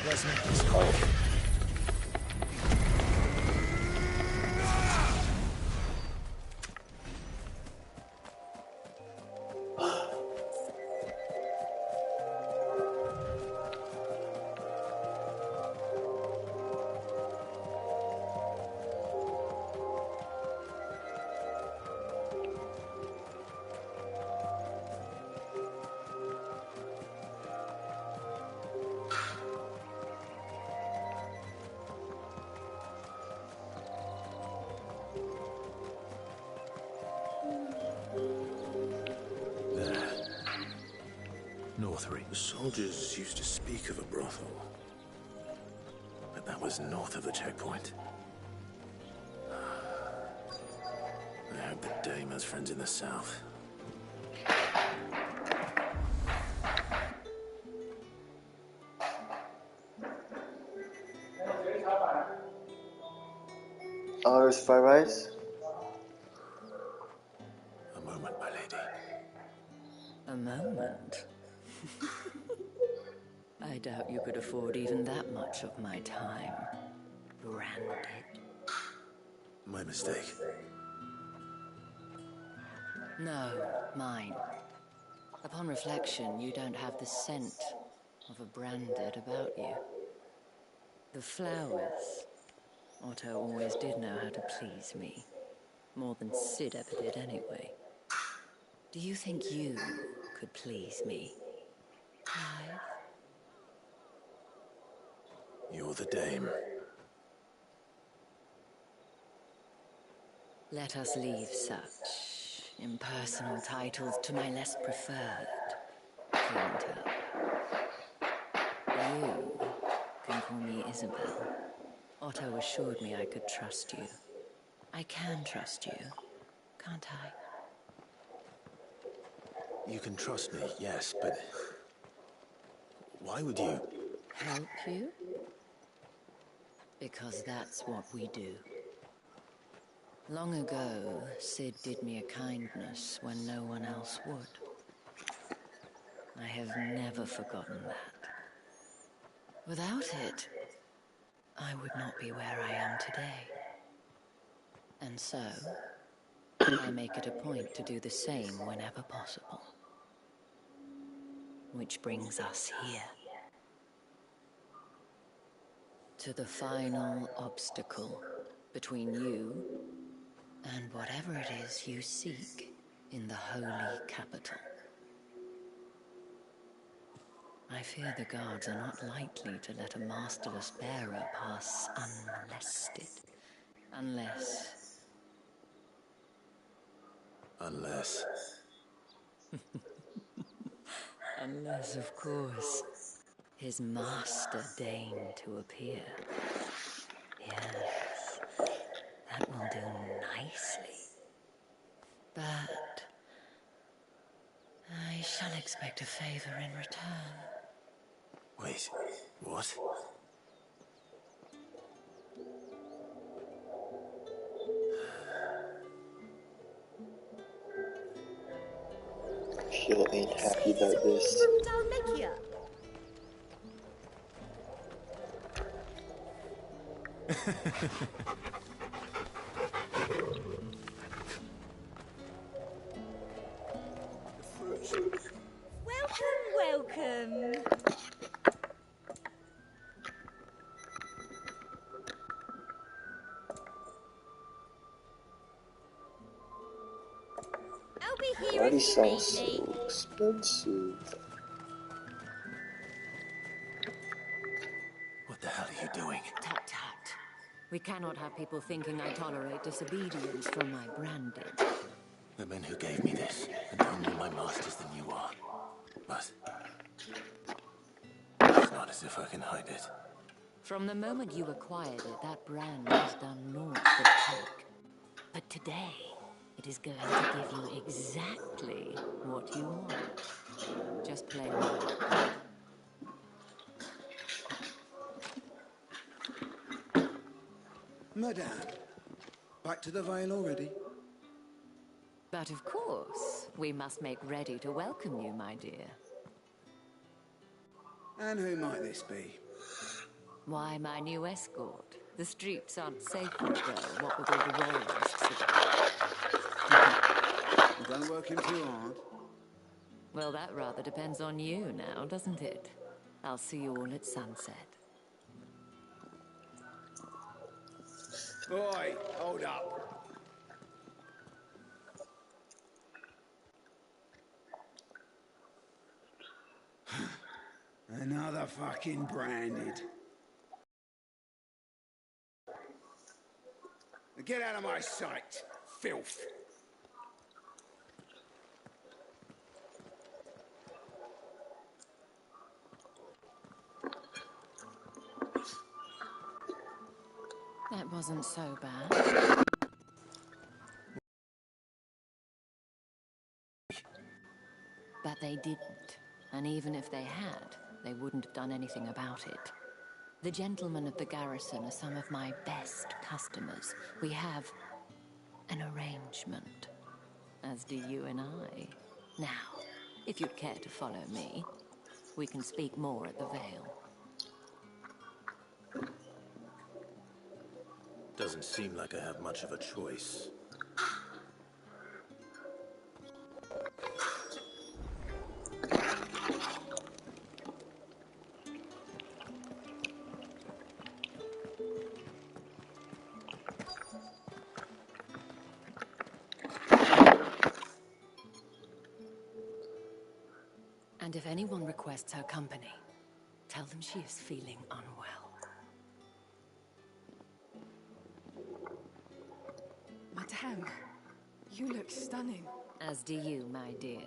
Let's make this quick. The soldiers used to speak of a brothel, but that was north of the checkpoint. I hope the dame has friends in the south. Oh, there's fried rice? A moment, my lady. A moment? I doubt you could afford even that much of my time. Branded. My mistake. No, mine. Upon reflection, you don't have the scent of a branded about you. The flowers. Otto always did know how to please me. More than Sid ever did anyway. Do you think you could please me, Clive? You're the dame. Let us leave such impersonal titles to my less preferred clientele. You can call me Isabel. Otto assured me I could trust you. I can trust you, can't I? You can trust me, yes, but why would you? Help you? Because that's what we do. Long ago, Sid did me a kindness when no one else would. I have never forgotten that. Without it, I would not be where I am today. And so, I make it a point to do the same whenever possible. Which brings us here. To the final obstacle between you and whatever it is you seek in the holy capital. I fear the guards are not likely to let a masterless bearer pass unmolested. Unless... Unless, of course, his master deigned to appear. Yes, that will do nicely. But I shall expect a favor in return. Wait, what? Sheila ain't happy about this. Dalmatia. Welcome. I'll be here. Why these sound so expensive? What the hell are you doing? Tut tut. We cannot have people thinking I tolerate disobedience from my branded. The men who gave me this are no more my masters than you are. But it's not as if I can hide it. From the moment you acquired it, that brand has done naught but take. But today, it is going to give you exactly what you want. Just play along. Madame, back to the Vale already? But of course, we must make ready to welcome you, my dear. And who might this be? Why my new escort? The streets aren't safe for a girl, what with all the royalists about. Well, don't work him too hard. Well, that rather depends on you now, doesn't it? I'll see you all at sunset. Oi, hold up. Another fucking branded. Get out of my sight, filth. That wasn't so bad. But they didn't. And even if they had, they wouldn't have done anything about it. The gentlemen of the garrison are some of my best customers. We have an arrangement, as do you and I. Now, if you'd care to follow me, we can speak more at the Vale. Doesn't seem like I have much of a choice. And if anyone requests her company, tell them she is feeling unwell. Madame, you look stunning. As do you, my dear.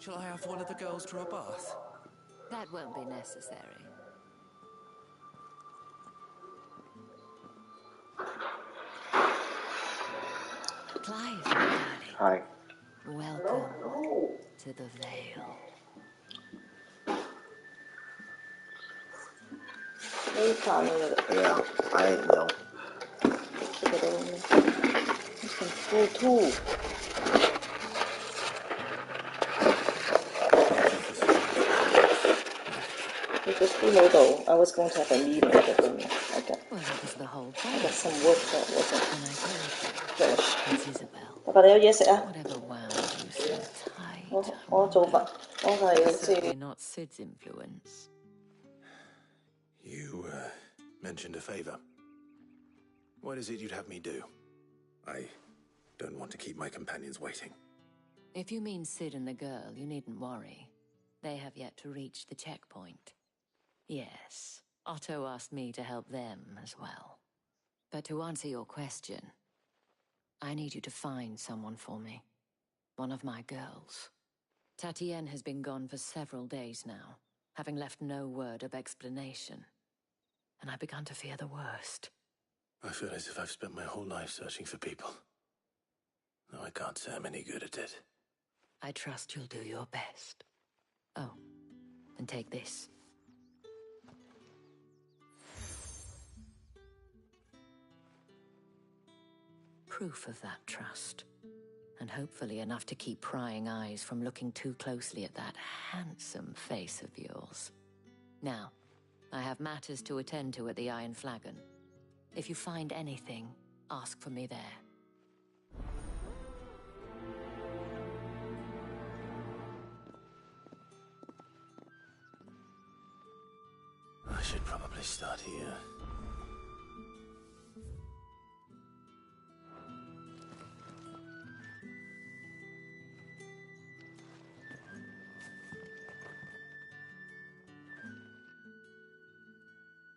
Shall I have one of the girls draw a bath? That won't be necessary. Clive, my darling. Hi. Welcome to the Vale. Yeah, I know. Full too. It was full though. I was going to have a meeting with them. Okay. Well, that was the whole I point. got some work that wasn't And I told finished. you, it's Isabel. 我覺得有嘢食啊！ Whatever wound you so tight. 我做飯，我係 It's 即係 certainly not Sid's influence. You, mentioned a favor. What is it you'd have me do? I don't want to keep my companions waiting. If you mean Sid and the girl, you needn't worry. They have yet to reach the checkpoint. Yes, Otto asked me to help them as well. But to answer your question, I need you to find someone for me. One of my girls. Tatienne has been gone for several days now, having left no word of explanation. And I've begun to fear the worst. I feel as if I've spent my whole life searching for people. Though I can't say I'm any good at it. I trust you'll do your best. Oh, and take this. Proof of that trust. And hopefully enough to keep prying eyes from looking too closely at that handsome face of yours. Now, I have matters to attend to at the Iron Flagon. If you find anything, ask for me there. I should probably start here.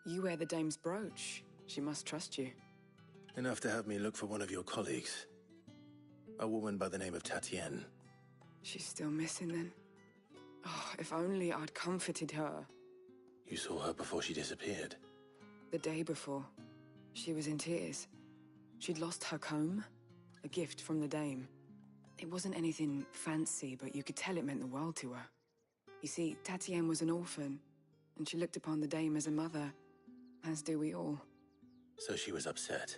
You wear the dame's brooch. She must trust you. Enough to have me look for one of your colleagues. A woman by the name of Tatienne. She's still missing then. Oh, if only I'd comforted her. You saw her before she disappeared. The day before, she was in tears. She'd lost her comb, a gift from the dame. It wasn't anything fancy, but you could tell it meant the world to her. You see, Tatienne was an orphan, and she looked upon the dame as a mother, as do we all. So she was upset.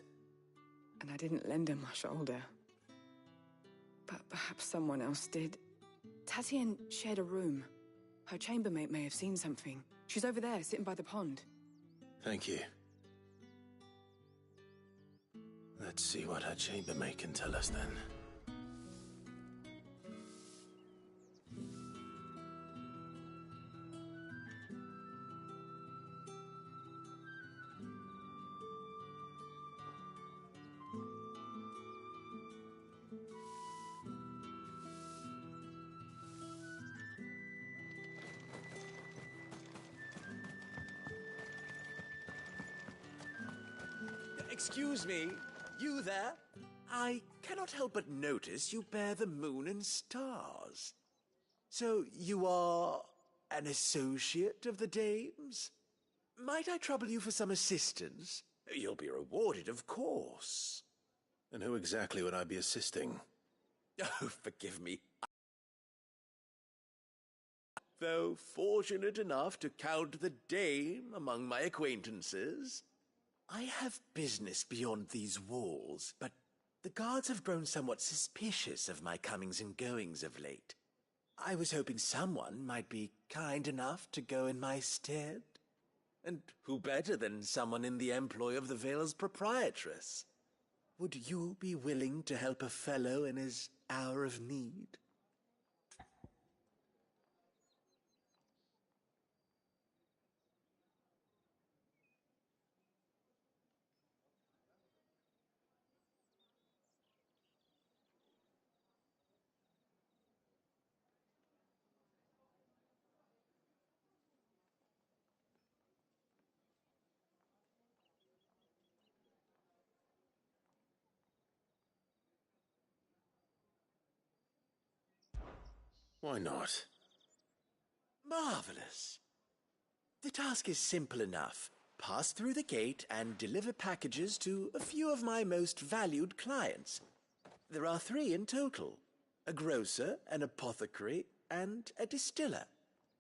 And I didn't lend her my shoulder. But perhaps someone else did. Tatienne shared a room. Her chambermaid may have seen something. She's over there, sitting by the pond. Thank you. Let's see what her chambermaid can tell us then. Excuse me, you there? I cannot help but notice you bear the moon and stars. So you are an associate of the dames? Might I trouble you for some assistance? You'll be rewarded, of course. And who exactly would I be assisting? Oh, forgive me. Though fortunate enough to count the dame among my acquaintances, I have business beyond these walls, but the guards have grown somewhat suspicious of my comings and goings of late. I was hoping someone might be kind enough to go in my stead. And who better than someone in the employ of the Vale's proprietress? Would you be willing to help a fellow in his hour of need? Why not? Marvelous. The task is simple enough. Pass through the gate and deliver packages to a few of my most valued clients. There are 3 in total: a grocer, an apothecary, and a distiller.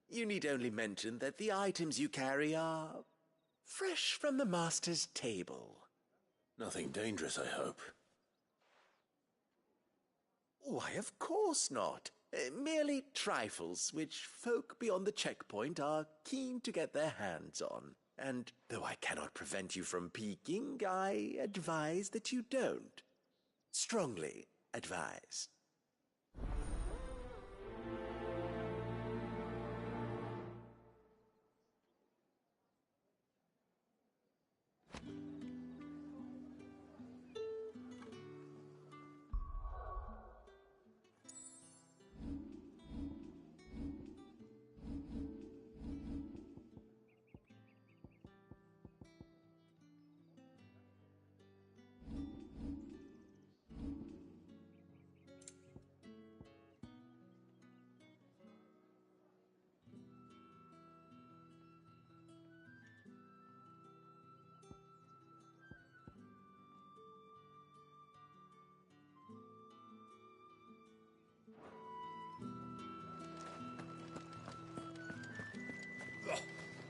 You need only mention that the items you carry are fresh from the master's table. Nothing dangerous, I hope. Why, of course not. Merely trifles which folk beyond the checkpoint are keen to get their hands on. And though I cannot prevent you from peeking, I advise that you don't. Strongly advise.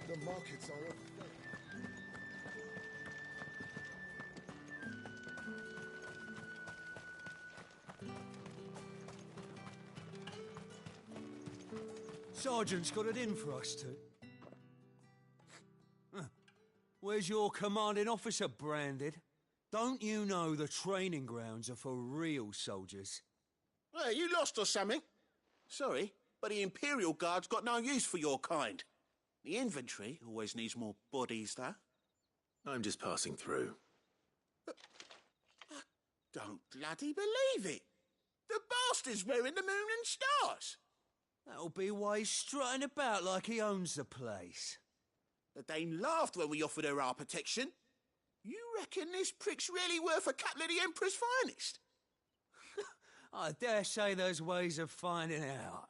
The markets are a... Sergeant's got it in for us two. Where's your commanding officer, Branded? Don't you know the training grounds are for real soldiers? Hey, you lost or something? Sorry, but the Imperial Guard's got no use for your kind. The infantry always needs more bodies, though. I'm just passing through. But I don't bloody believe it. The bastard's wearing the moon and stars. That'll be why he's strutting about like he owns the place. The Dane laughed when we offered her our protection. You reckon this prick's really worth a couple of the Emperor's finest? I dare say there's ways of finding out.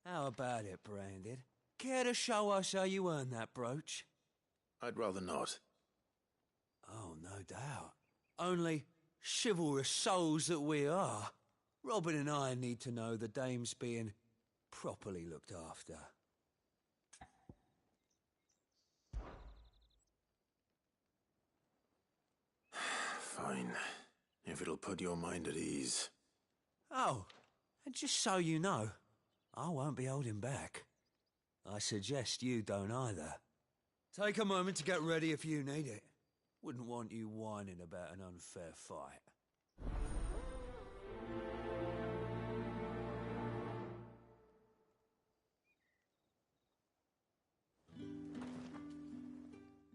How about it, Branded? Care to show us how you earned that brooch? I'd rather not. Oh, no doubt. Only chivalrous souls that we are, Robin and I need to know the dame's being properly looked after. Fine. If it'll put your mind at ease. Oh, and just so you know, I won't be holding back. I suggest you don't either. Take a moment to get ready if you need it. Wouldn't want you whining about an unfair fight.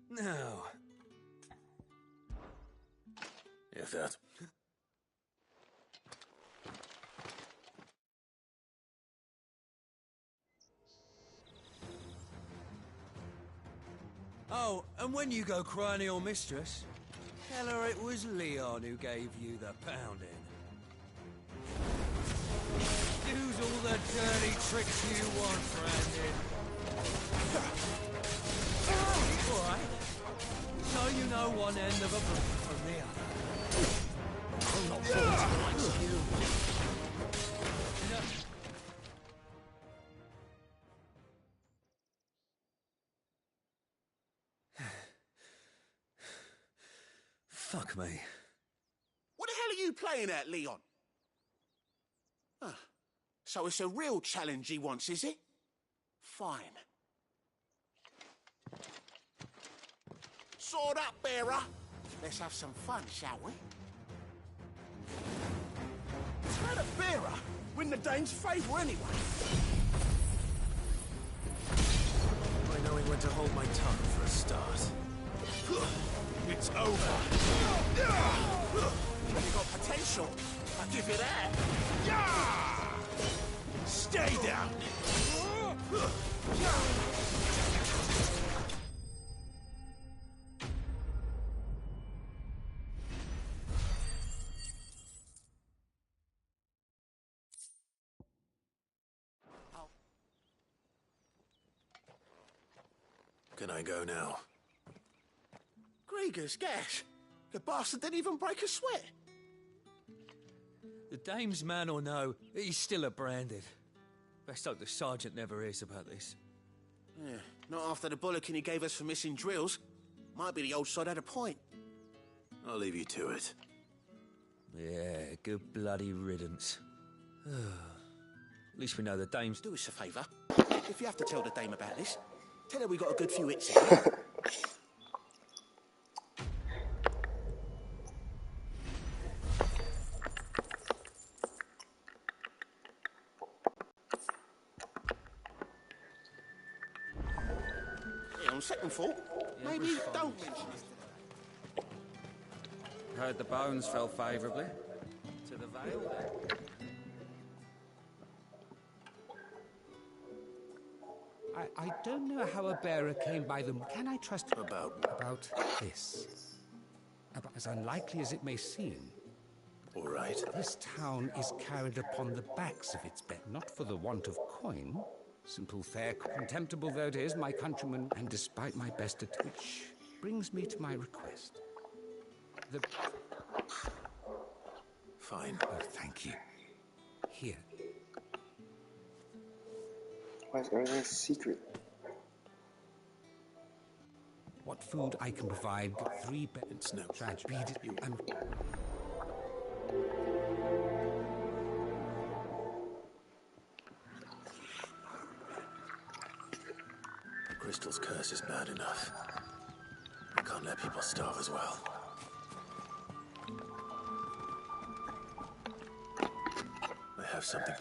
Now... If that... Oh, and when you go crying to your mistress, tell her it was Leon who gave you the pounding. Use all the dirty tricks you want, Brandon. Alright. So you know one end of a book from the other. I'm not born to like you. Fuck me. What the hell are you playing at, Leon? Ah, so it's a real challenge he wants, is it? Fine. Sword up, bearer. Let's have some fun, shall we? Let a bearer win the dame's favour anyway. By knowing when to hold my tongue for a start. It's over. You got potential. I'll give you that. Stay down. Can I go now? Grieger's gas. The bastard didn't even break a sweat. The dame's man or no, he's still a branded. Best hope the sergeant never hears about this. Yeah, not after the bollocking he gave us for missing drills. Might be the old sod had a point. I'll leave you to it. Yeah, good bloody riddance. At least we know the dame's... Do us a favour. If you have to tell the dame about this, tell her we got a good few hits in. On second thought, maybe don't mention it. Heard the bones fell favourably. To the Vale, then. I don't know how a bearer came by them. Can I trust... About this. About as unlikely as it may seem. All right. This town is carried upon the backs of its bet, not for the want of coin. Simple fare, contemptible though it is, my countrymen, and despite my best at which brings me to my request. The... Fine. Oh, thank you. Here. Why is everything secret? What food I can provide, 3 beds, no tragedy. Crystal's curse is bad enough. I can't let people starve as well. I have something.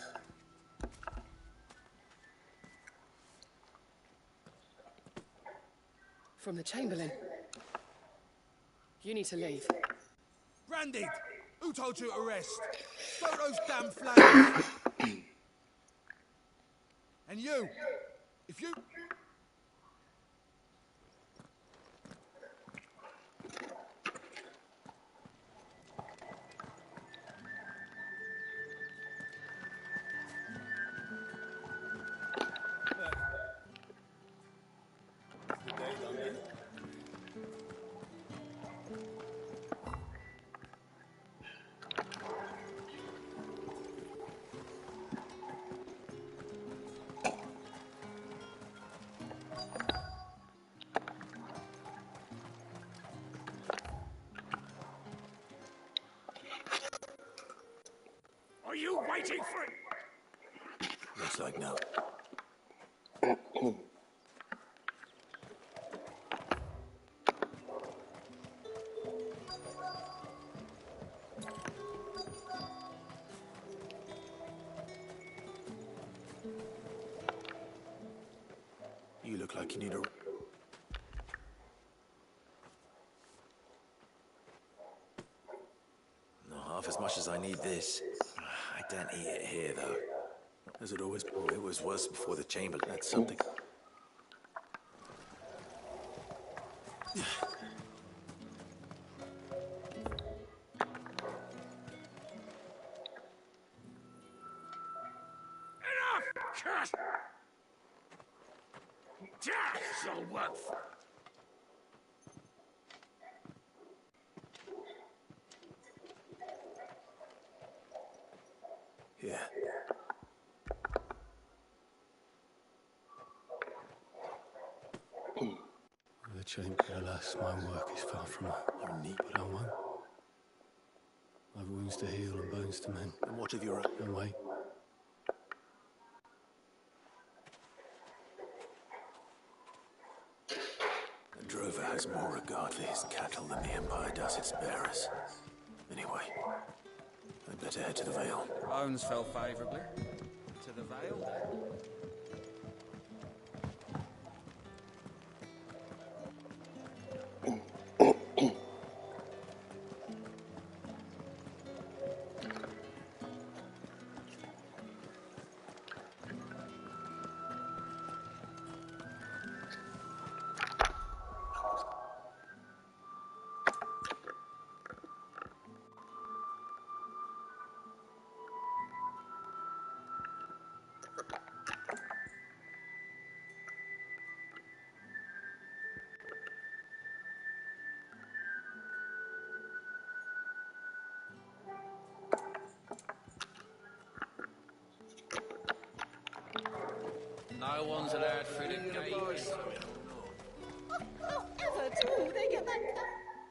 From the Chamberlain. You need to leave. Branded! Who told you to rest? Stop those damn flames! And you! If you... Are you waiting for it? Looks like no. You look like you need a... Not half as much as I need this. I don't eat it here, though. Has it always... Oh, it was worse before the chamber. That's something. Cut! This'll work. Here. The chamber, alas, my work is far from unique, but I won't. I've wounds to heal and bones to mend. And what of your own? And wait. A drover has more regard for his cattle than the Empire does its bearers. Anyway, I'd better head to the Vale. Bones fell favourably. To the Vale. No one's allowed through the gates. Ever do they get that?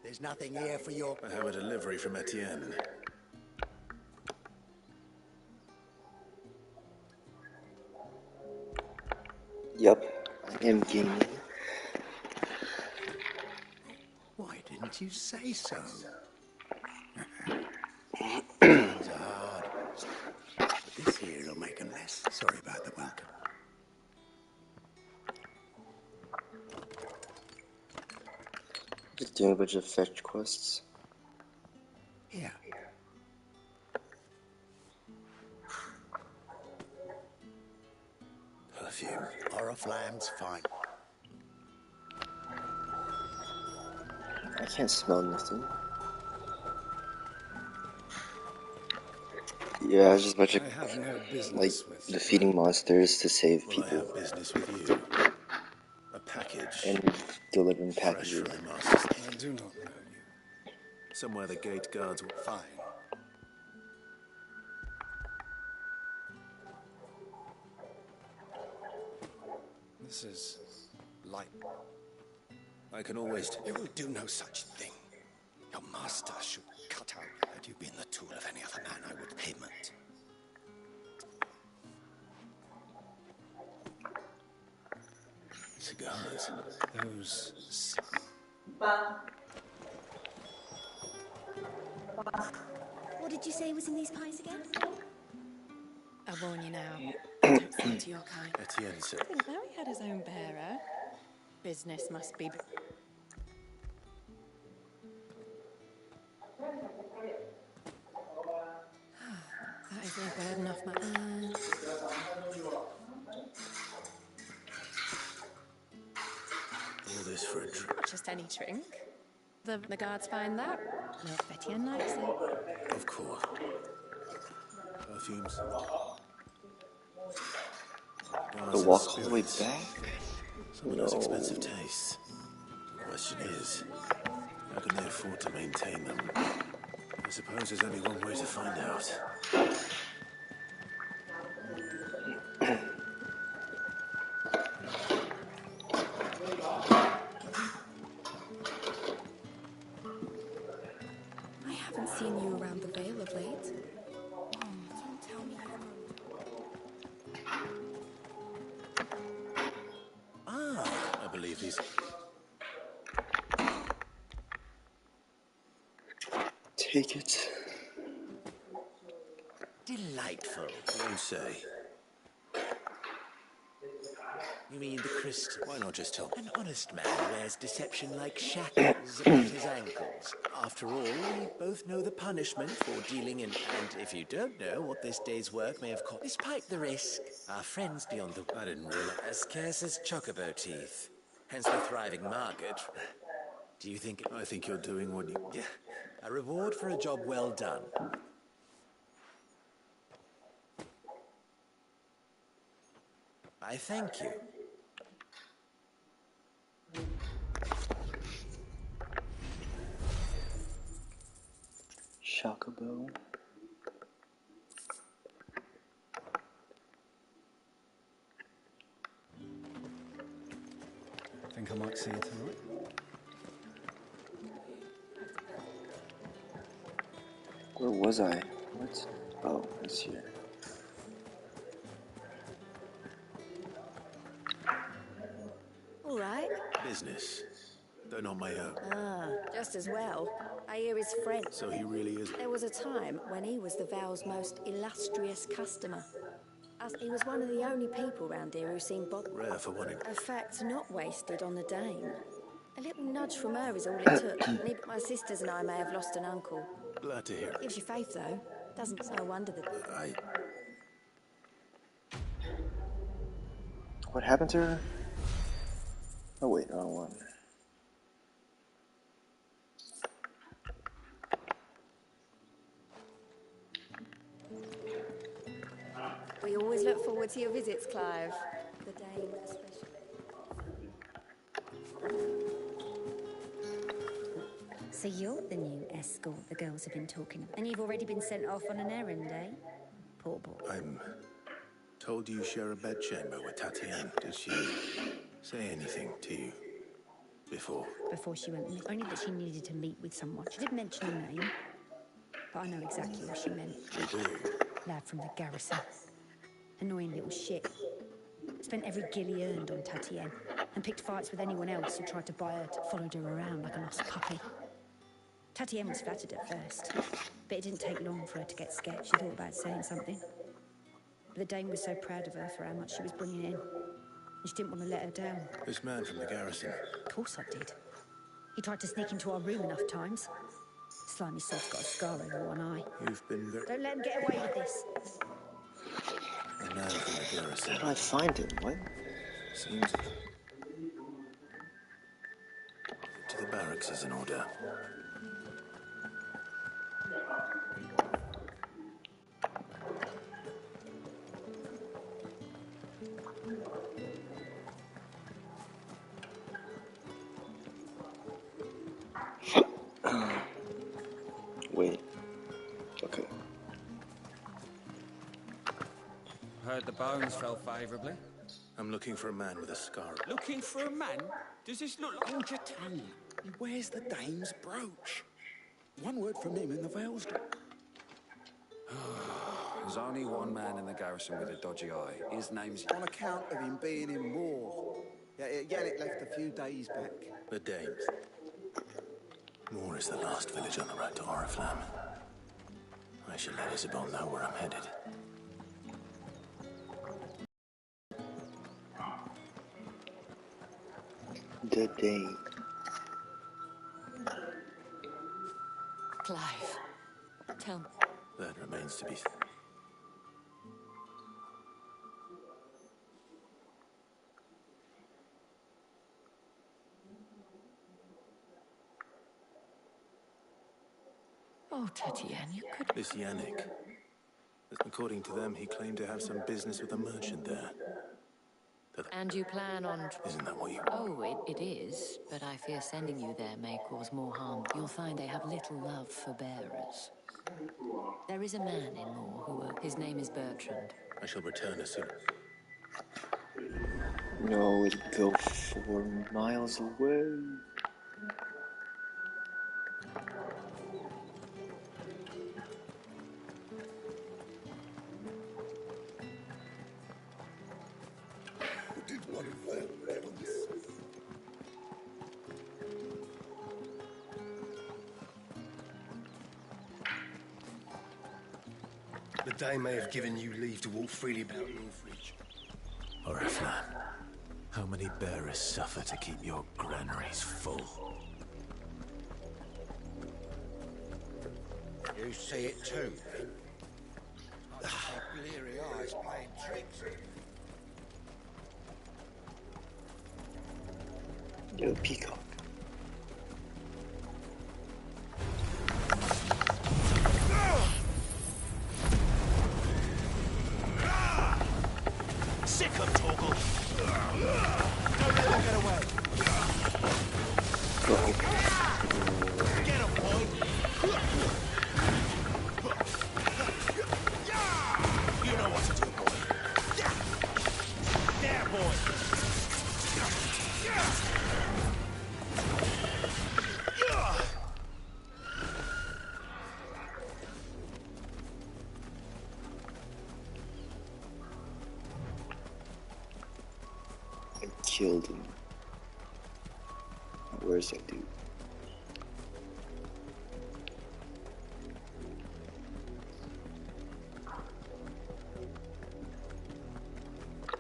There's nothing here for your... I have a delivery from Etienne. Yup, I am gaming. Why didn't you say so? Times are hard. But this here'll make a mess. Sorry about the welcome. Just doing a bunch of fetch quests. Here. Perfume. Oriflamme's fine. I can't smell nothing. Yeah, it's just a bunch of, like, defeating monsters to save people. I have business with you. A package. And delivering packages. I do not know you. Somewhere the gate guards will... Fine. This is light. I can always... You will do no such thing. Your master should cut out. Had you been the tool of any other man, I would payment. Cigars. Those... What did you say was in these pies again? I warn you now, don't sing to your kind. Etienne said... I think Larry had his own bearer. Business must be... That is a burden off my... All this for a drink. Not just any drink. The guards find that. No, Etienne likes it. Of course. Perfumes. The walk all the way back? Someone has expensive tastes. The question is, how can they afford to maintain them? I suppose there's only one way to find out. I haven't seen you around the Vale of late. Don't tell me you've moved. piece. Take it. Delightful. You don't say. You mean the crystal? Why not just tell me? An honest man wears deception like shackles about his ankles. After all, we both know the punishment for dealing in... And if you don't know what this day's work may have cost... Despite the risk, our friends beyond the... I didn't realize. As scarce as chocobo teeth. Hence the thriving market. Do you think... I think you're doing what you... Yeah. A reward for a job well done. I thank you. Chocobo. Think I might see you tonight? Where was I? What? Oh, it's here. All right. Business. Though not my own. Ah, just as well. I hear his friend. So he really is... There was a time when he was the Val's most illustrious customer. As he was one of the only people round here who seemed bothered. Rare for one. A fact not wasted on the Dame. A little nudge from her is all it took. My sisters and I may have lost an uncle. Glad to hear it. Gives you faith, though. Doesn't no wonder that... What happened to her? Oh wait, wrong one. We always look forward to your visits, Clive. The Dame especially. So you're the new escort the girls have been talking about. And you've already been sent off on an errand, eh? Poor boy. I'm told you share a bedchamber with Tatiana. Did she say anything to you before? Before she went, only that she needed to meet with someone. She did mention a name, but I know exactly what she meant. You do? Lad from the garrison. Annoying little shit. Spent every guil he earned on Tatiana and picked fights with anyone else who tried to buy her, followed her around like a lost puppy. Tatiana was flattered at first, but it didn't take long for her to get scared. She thought about saying something. But the Dame was so proud of her for how much she was bringing in. And she didn't want to let her down. This man from the garrison. Of course I did. He tried to sneak into our room enough times. Slimy sod's got a scar over one eye. You've been very... Don't let him get away with this. A man from the garrison. How do I find him? What? Seems... To the barracks is in order. Wait. Okay. Heard the bones fell favourably. I'm looking for a man with a scar. Looking for a man? Does this look like... Hold your tongue. He wears the Dame's brooch. One word from him and the Vale's... There's only one man in the garrison with a dodgy eye. His name's... On account of him being in war. Yeah, Yannick left a few days back. The Dames. Moor is the last village on the road to Oriflamme. I should let Isabel know where I'm headed. The day. Clive, tell me. That remains to be... Oh, Tatiana, you could... This Yannick. According to them, he claimed to have some business with a merchant there. And you plan on... Isn't that what you... Oh, it is, but I fear sending you there may cause more harm. You'll find they have little love for bearers. There is a man in Moor who... his name is Bertrand. I shall return as soon. No, it'd go 4 miles away. The day may have given you leave to walk freely about Northridge. Oriflamme, how many bearers suffer to keep your granaries full? You see it too, then? Not just my bleary eyes playing tricks. Yo, Peacock. Sick of Torgal! Don't let him get away! Get him, boy! You know what to do, boy. There, boy! I killed him. Where's that dude?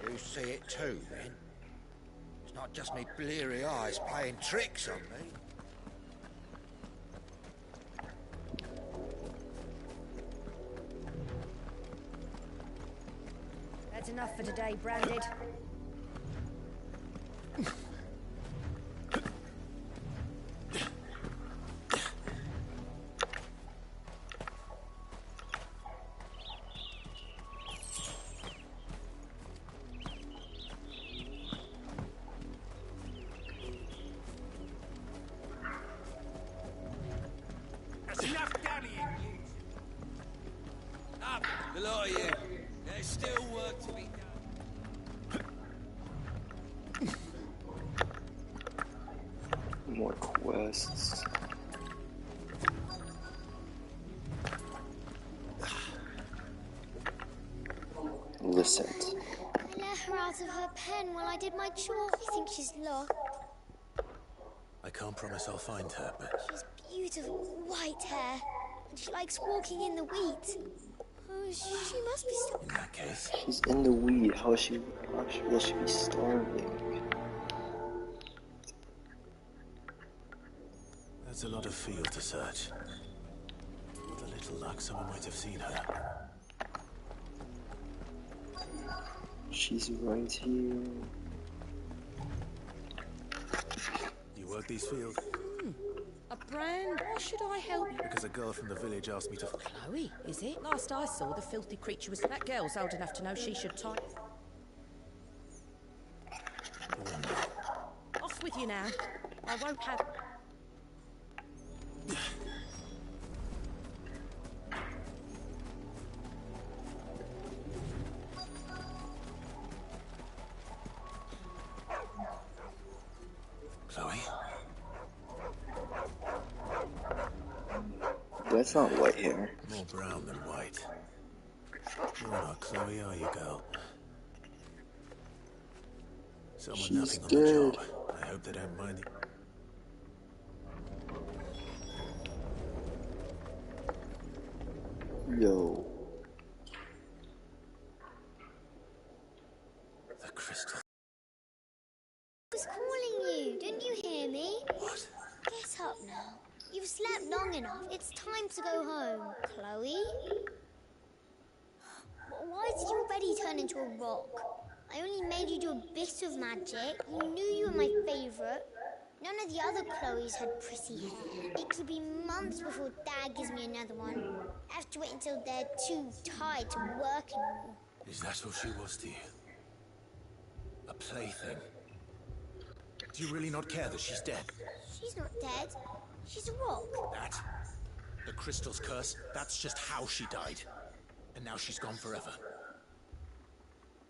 You see it too, then? It's not just me bleary eyes playing tricks on me. That's enough for today, Branded. That's enough dallying, you. Up, the lot of you. There's still work to be done. More quests. Listen. I let her out of her pen while I did my chore. I think she's lost. I can't promise I'll find her, but... She's beautiful, white hair, and she likes walking in the wheat. Oh, she must be In that case... She's in the weed. How will she be starving? That's a lot of field to search. With a little luck, someone might have seen her. She's right here. You work these fields? A brand? Why should I help you? Because a girl from the village asked me to... Chloe, is it? Last I saw, the filthy creature was... That girl's old enough to know she should tie... Off with you now. I won't have... Chloe? That's not white hair. More brown than white. You're not Chloe, are you, girl? Someone She's napping on dead. the job. I hope they don't mind you. Yo. The crystal. I was calling you. Didn't you hear me? What? Get up now. You've slept long enough. It's time to go home. Chloe? Why did you already turn into a rock? I only made you do a bit of magic. You knew you were my favourite. None of the other Chloes had pretty hair. It could be months before Dad gives me another one. I have to wait until they're too tired to work anymore. Is that all she was to you? A plaything? Do you really not care that she's dead? She's not dead. She's a rock. That? The crystal's curse? That's just how she died. And now she's gone forever.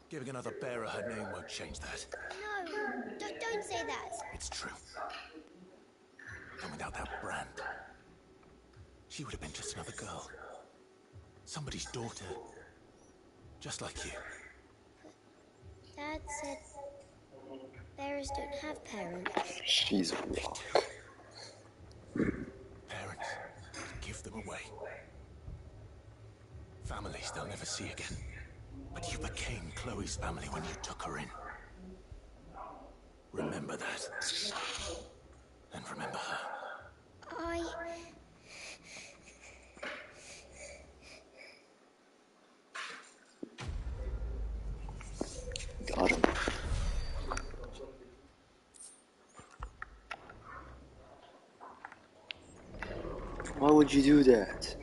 Giving another bearer her name won't change that. No, don't say that. It's true. And without that brand, she would have been just another girl. Somebody's daughter. Just like you. Dad said bearers don't have parents. She's a rock. Parents, give them away. families they'll never see again. But you became Chloe's family when you took her in. Remember that. And remember her. Got him. Why would you do that?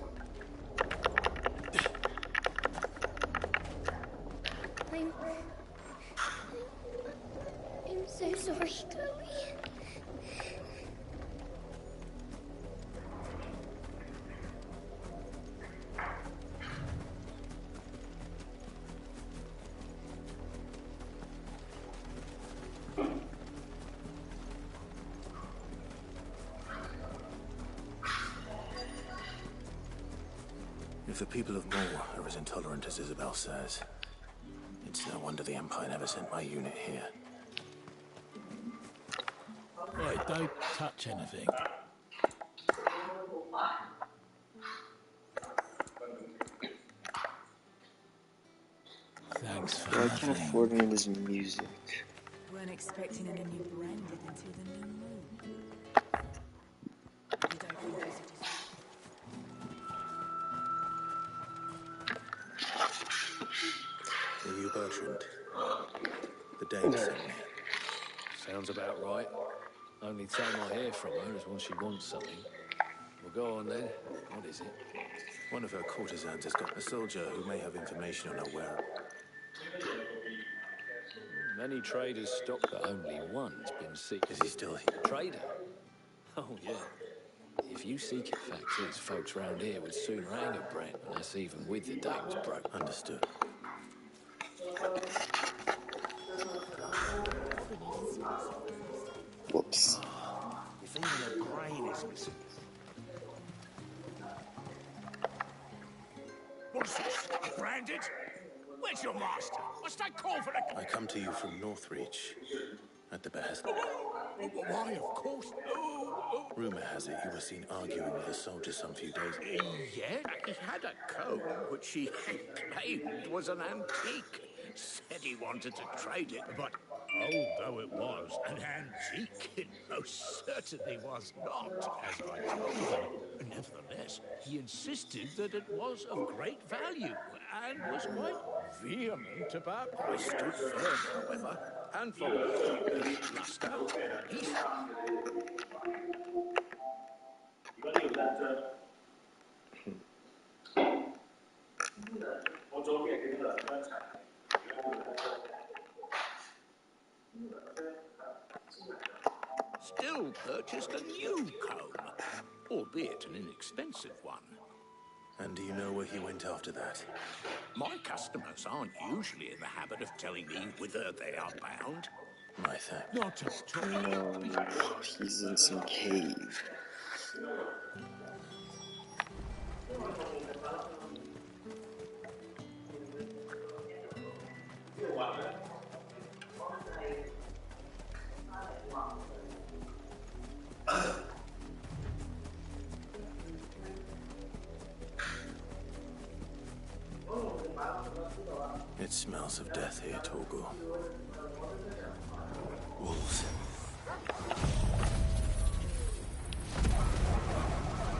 I'm so sorry, Chloe. If the people of Maw are as intolerant as Isabel says, it's no wonder the Empire never sent my unit here. Right, don't touch anything. Thanks for I can't afford any of this music. Weren't expecting any new branded until the new moon. You don't think visitors... Are you Bertrand? The Dame sent me. Sounds about right. Only time I hear from her is when she wants something. Well, go on then. What is it? One of her courtesans has got a soldier who may have information on her whereabouts. Many traders stop, but only one's been seeking. Is he still here? Trader? Oh, yeah. If you seek it facts is, folks round here would sooner hang a brand, and that's even with the dame's broke. Understood. Whoops. If even a brain is missing. What's this? Branded? Where's your master? What's that call for the... I come to you from Northreach, at the behest. Why, of course. Rumor has it you were seen arguing with a soldier some few days ago. Yeah, he had a comb which he claimed was an antique. Said he wanted to trade it, but although it was an antique, it most certainly was not, as I told him. Nevertheless, he insisted that it was of great value, and was quite vehement about it. I stood firm, however, and for his bluster, he... Still purchased a new comb, albeit an inexpensive one. And do you know where he went after that? My customers aren't usually in the habit of telling me whither they are bound. My thanks. Not at all. No, he's in some cave. It smells of death here, Torgal. Wolves.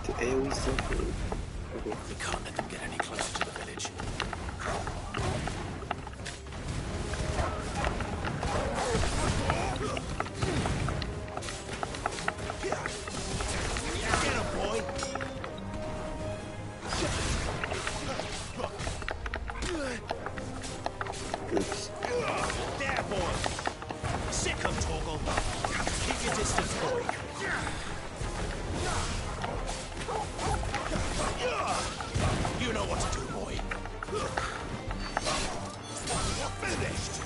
The AoE stuff. We can't let them get any closer to the village. Get him, boy! Oops. There, boy! Sick him, Torgal! Keep your distance, boy! You know what to do, boy! You're finished!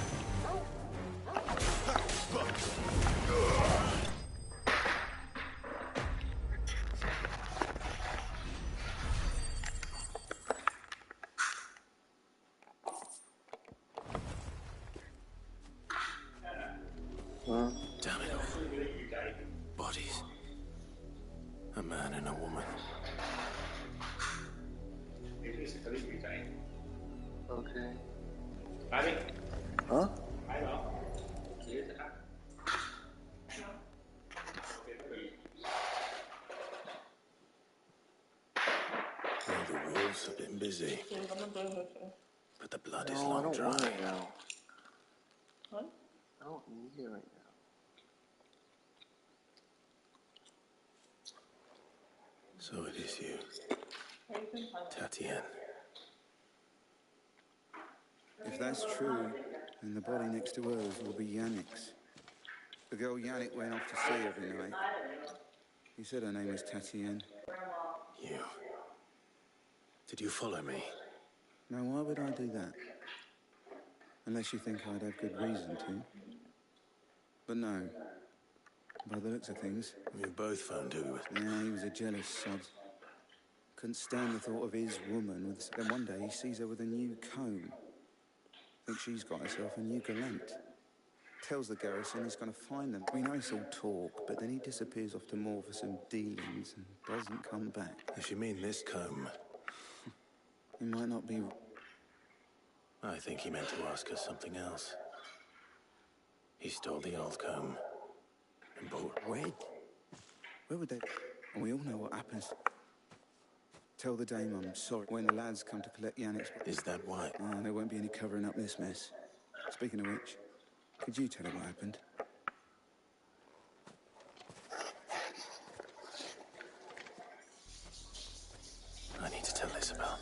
Huh? Damn it all. Bodies. A man and a woman. Okay. Huh? Well, the wolves have been busy, but the blood is No, I long don't dry. want it now. What? I don't need it right now. So it is you, Tatienne. If that's true, then the body next to hers will be Yannick's. The girl Yannick went off to see every night. He said her name was Tatienne. You. Did you follow me? Now, why would I do that? Unless you think I'd have good reason to. But no. By the looks of things. You both found who he was. Yeah, he was a jealous sod. Couldn't stand the thought of his woman with... Then one day he sees her with a new comb. Thinks she's got herself a new gallant. Tells the garrison he's going to find them. We know it's all talk, but then he disappears off to Moor for some dealings and doesn't come back. If you mean this comb... He might not be... I think he meant to ask us something else. He stole the old comb and bought... Wed? Where would they... And we all know what happens. Tell the dame I'm sorry when the lads come to collect Yannick's... Is that why? Oh, there won't be any covering up this mess. Speaking of which, could you tell her what happened? I need to tell Isabel.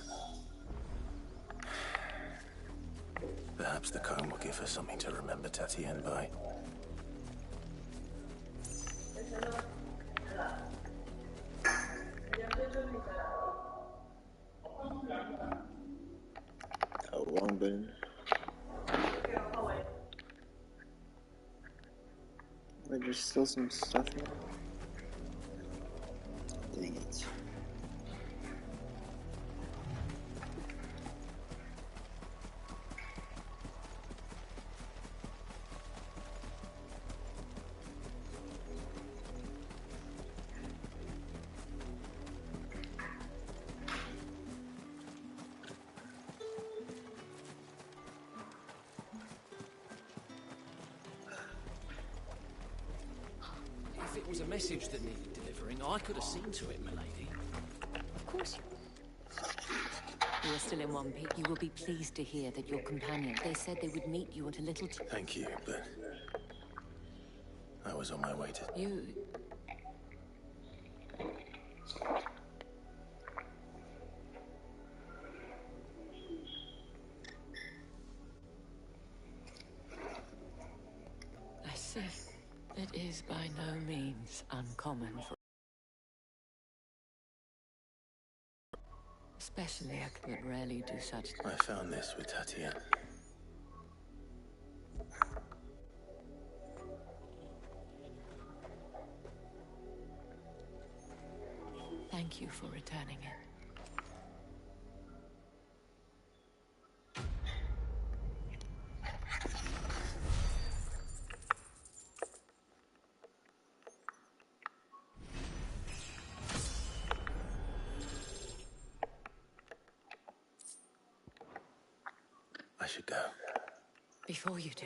Perhaps the comb will give her something to remember Tatienne by. Oh, wrong button. Wait, there's still some stuff here? Dang it. If it was a message that needed delivering, I could have seen to it, milady. Of course you are still in one piece. You will be pleased to hear that your companions, they said they would meet you at a little... Thank you, but... I was on my way to... You... I see. It is by no means uncommon for... Especially I could rarely do such... I found this with Tatienne. Thank you for returning it. I should go. Before you do,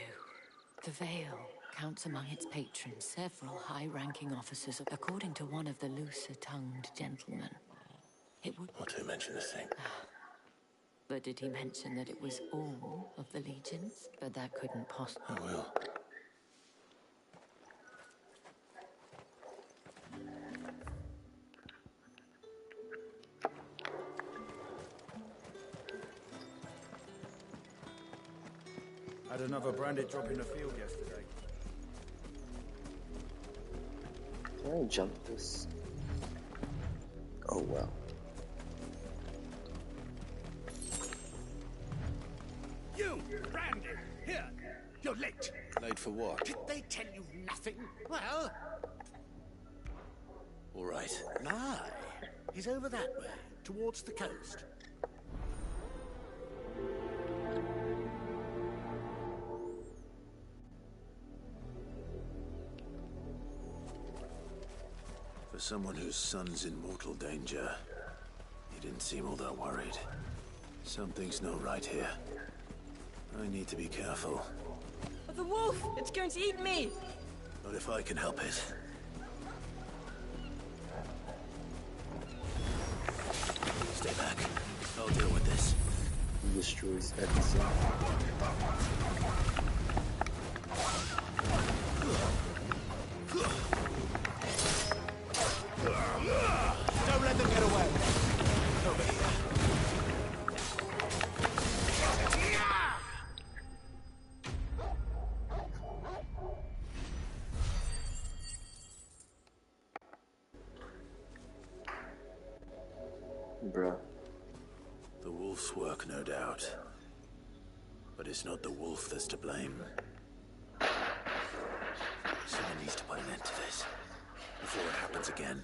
the Vale counts among its patrons several high-ranking officers, according to one of the looser-tongued gentlemen. It would... What to mention the thing? But did he mention that it was all of the legions? But that couldn't possibly... I will. Had another branded drop in the field yesterday. Can I jump this? Oh, well. You, branded! Here! You're late! Late for what? Did they tell you nothing? Well... All right. Aye. He's over that way, towards the coast. For someone whose son's in mortal danger, he didn't seem all that worried. Something's not right here. I need to be careful. But the wolf! It's going to eat me! Not if I can help it. Stay back. I'll deal with this. He destroys everything. Don't let them get away. Over here. Bruh. The wolf's work, no doubt. But it's not the wolf that's to blame. Someone needs to put an end to this before it happens again.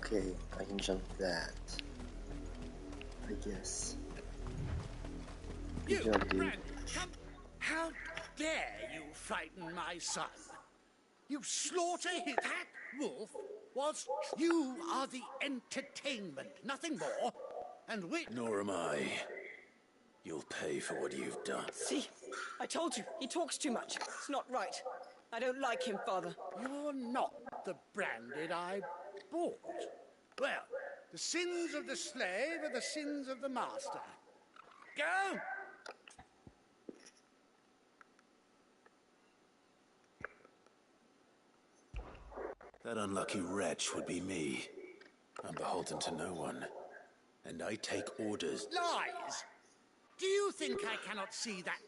Okay, I can jump that. I guess. Good You, job, dude. Brand, come. How dare you frighten my son? You slaughter that wolf whilst you are the entertainment, nothing more. And we... Nor am I. You'll pay for what you've done. See? I told you, he talks too much. It's not right. I don't like him, Father. You're not the branded I bought. Well, the sins of the slave are the sins of the master. Go! That unlucky wretch would be me. I'm beholden to no one. And I take orders. Lies! Do you think I cannot see that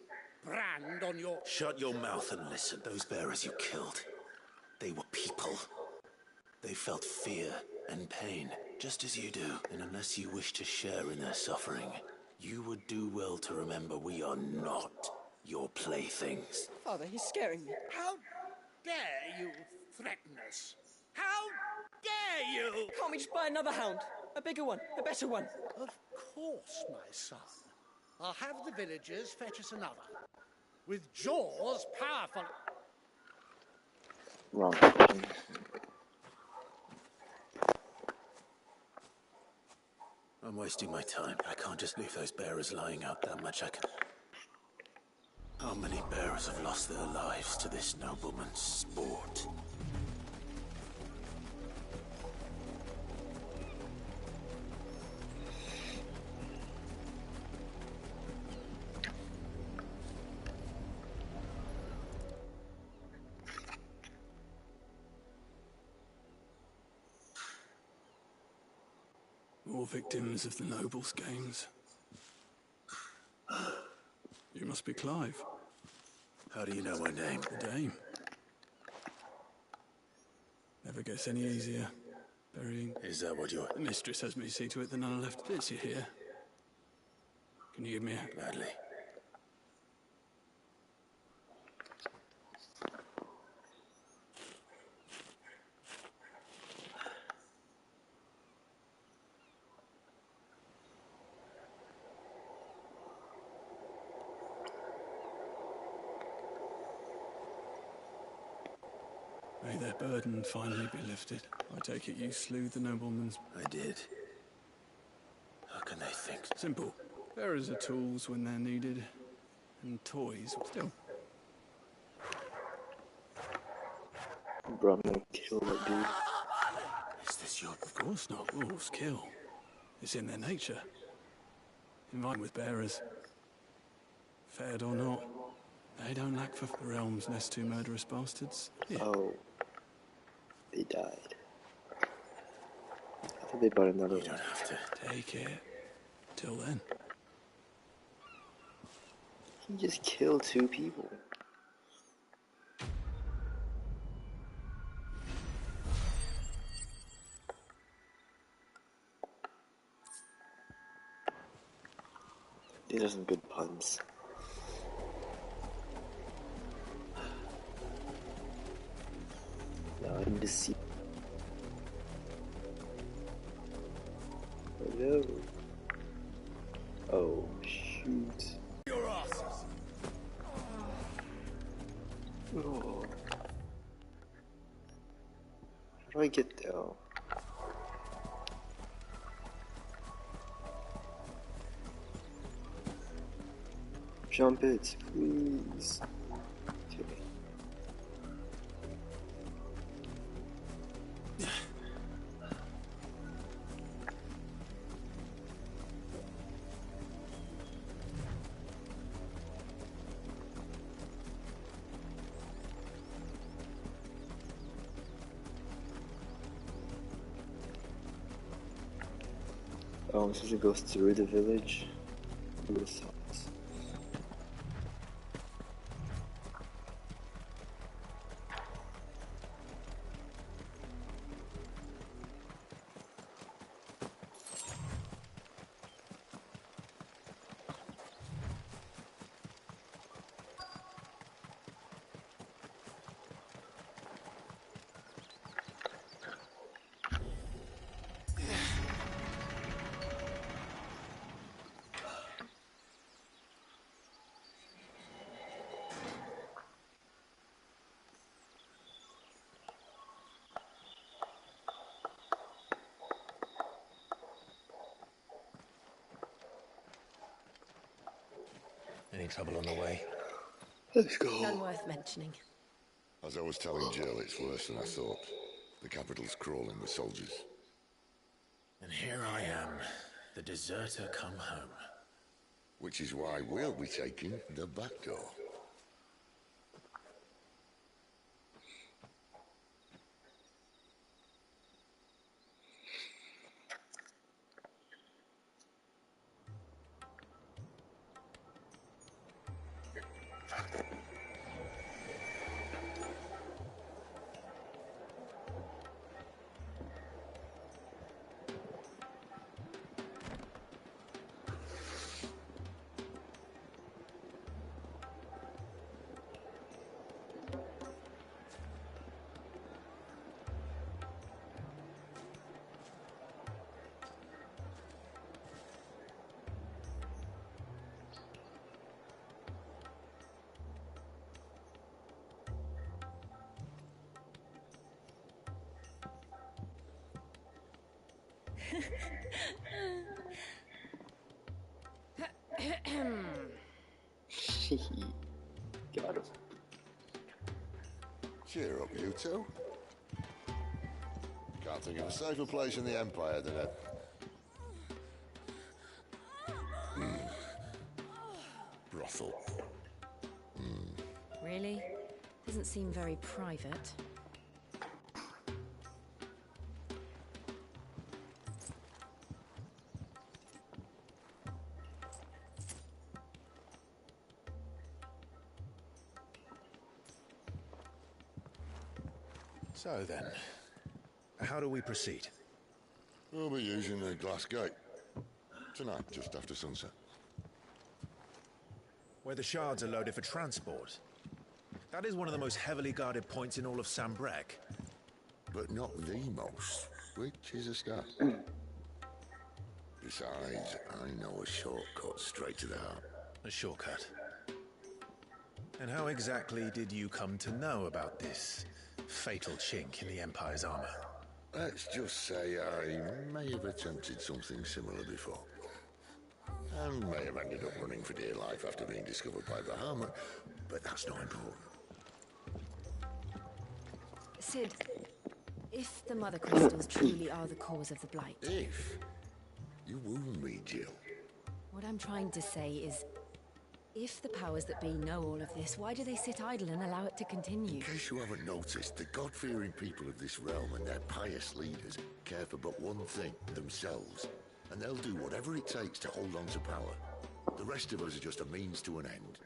brand on your... Shut your mouth and listen. Those bearers you killed, they were people. They felt fear and pain, just as you do. And unless you wish to share in their suffering, you would do well to remember we are not your playthings. Father, he's scaring me. How dare you threaten us? How dare you? Can't we just buy another hound? A bigger one, a better one. Of course, my son. I'll have the villagers fetch us another. With jaws powerful... Wrong. I'm wasting my time. I can't just leave those bearers lying out that much. How many bearers have lost their lives to this nobleman's sport? More victims of the nobles' games. You must be Clive. How do you know my name? The Dame. Never gets any easier. Burying... Is that what you're... The mistress has me see to it that none are left. It's you here. Can you give me a... Gladly. May their burden finally be lifted. I take it you slew the nobleman's... I did. How can they think? Simple. Bearers are tools when they're needed. And toys, still. Bro, I'm gonna kill that dude. Is this your... Of course not. Wolves kill. It's in their nature. In line with bearers. Fed or not, they don't lack for the realm's next two murderous bastards. Yeah. Oh. They died. I thought they bought another one. You don't have to. Take it. Till then. He just killed 2 people. These are some good puns. Now I need to see. Hello. Oh shoot. Your asses. Oh. How do I get down? Jump it, please. Okay. Oh, since it goes through the village. This sucks. Any trouble on the way? Let's go. None worth mentioning. As I was telling Jill, it's worse than I thought. The capital's crawling with soldiers. And here I am, the deserter come home. Which is why we'll be taking the back door. Got him. Cheer up, you two. Can't think of a safer place in the Empire than a... brothel. Really? Doesn't seem very private. So then, how do we proceed? We'll be using the glass gate. Tonight, just after sunset. Where the shards are loaded for transport. That is one of the most heavily guarded points in all of Sambrec. But not the most, which is a start. Besides, I know a shortcut straight to the heart. A shortcut? And how exactly did you come to know about this fatal chink in the Empire's armor? Let's just say I may have attempted something similar before. And may have ended up running for dear life after being discovered by Bahamut, but that's not important. Sid, if the Mother Crystals truly are the cause of the Blight... If? You wound me, Jill. What I'm trying to say is, if the powers that be know all of this, why do they sit idle and allow it to continue? In case you haven't noticed, the God-fearing people of this realm and their pious leaders care for but one thing, themselves. And they'll do whatever it takes to hold on to power. The rest of us are just a means to an end.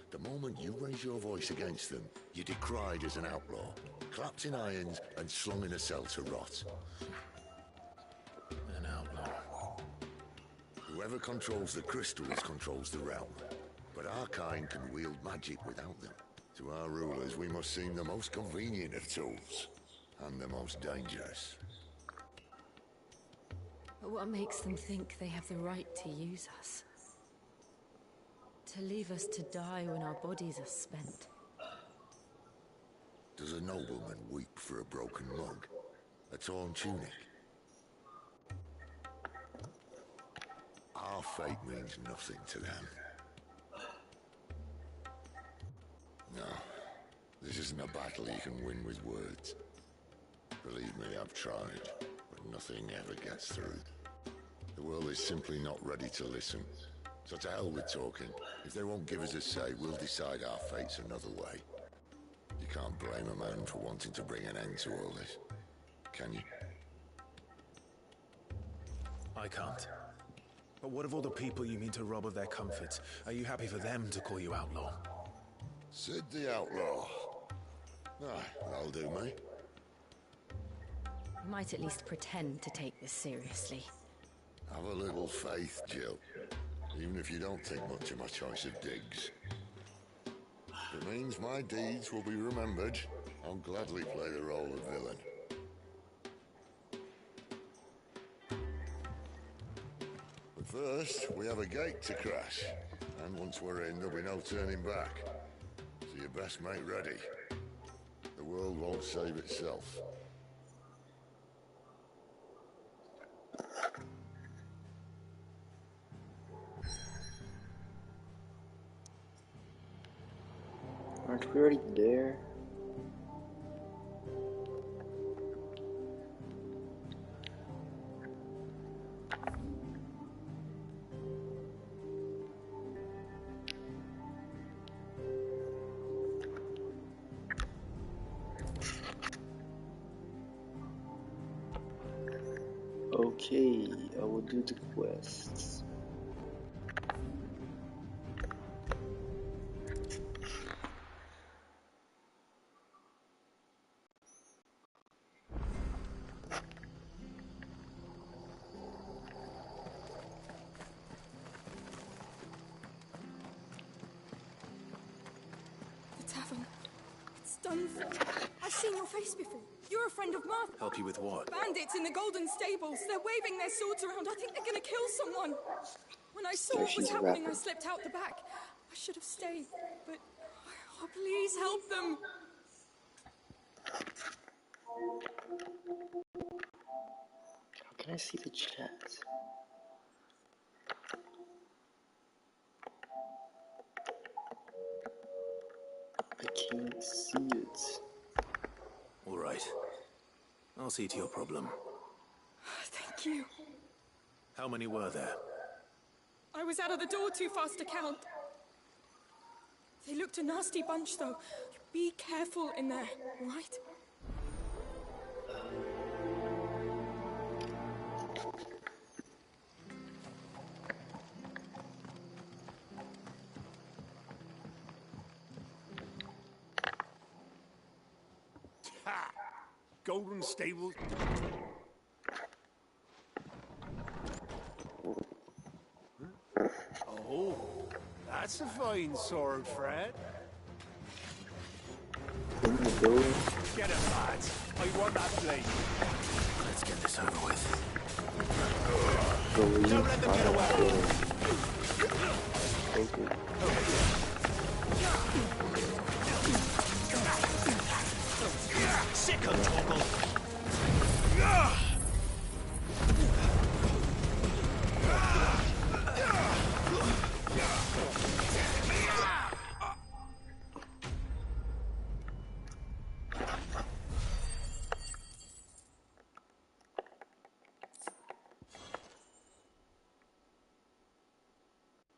The moment you raise your voice against them, you're decried as an outlaw, clapped in irons and slung in a cell to rot. An outlaw. Whoever controls the crystals controls the realm. But our kind can wield magic without them. To our rulers, we must seem the most convenient of tools. And the most dangerous. But what makes them think they have the right to use us? To leave us to die when our bodies are spent? Does a nobleman weep for a broken mug? A torn tunic? Our fate means nothing to them. No, this isn't a battle you can win with words. Believe me, I've tried, but nothing ever gets through. The world is simply not ready to listen. So to hell with talking. If they won't give us a say, we'll decide our fates another way. You can't blame a man for wanting to bring an end to all this, can you? I can't. But what of all the people you mean to rob of their comforts? Are you happy for them to call you outlaw? Sid the Outlaw. Ah, that'll do me. We might at least pretend to take this seriously. Have a little faith, Jill. Even if you don't think much of my choice of digs. If it means my deeds will be remembered, I'll gladly play the role of villain. But first, we have a gate to crash. And once we're in, there'll be no turning back. So you best make ready. The world won't save itself. Aren't we already there? Okay, I will do the quests. The tavern. It's done for. I've seen your face before. You're a friend of Martha. Help you with what? Bandits in the Golden Stables. They're waving their swords around. I think they're gonna kill someone. When I saw what was happening, I slipped out the back. I should have stayed, but... Oh, please help them. How can I see the chat? I can't see it. All right. I'll see to your problem. Thank you. How many were there? I was out of the door too fast to count. They looked a nasty bunch, though. Be careful in there, all right? Ha! Golden Stables. Oh, that's a fine sword, Fred. In the building. Get it, lads. I want that blade. Let's get this over with. Don't let them get away. Okay. Sick of toggle.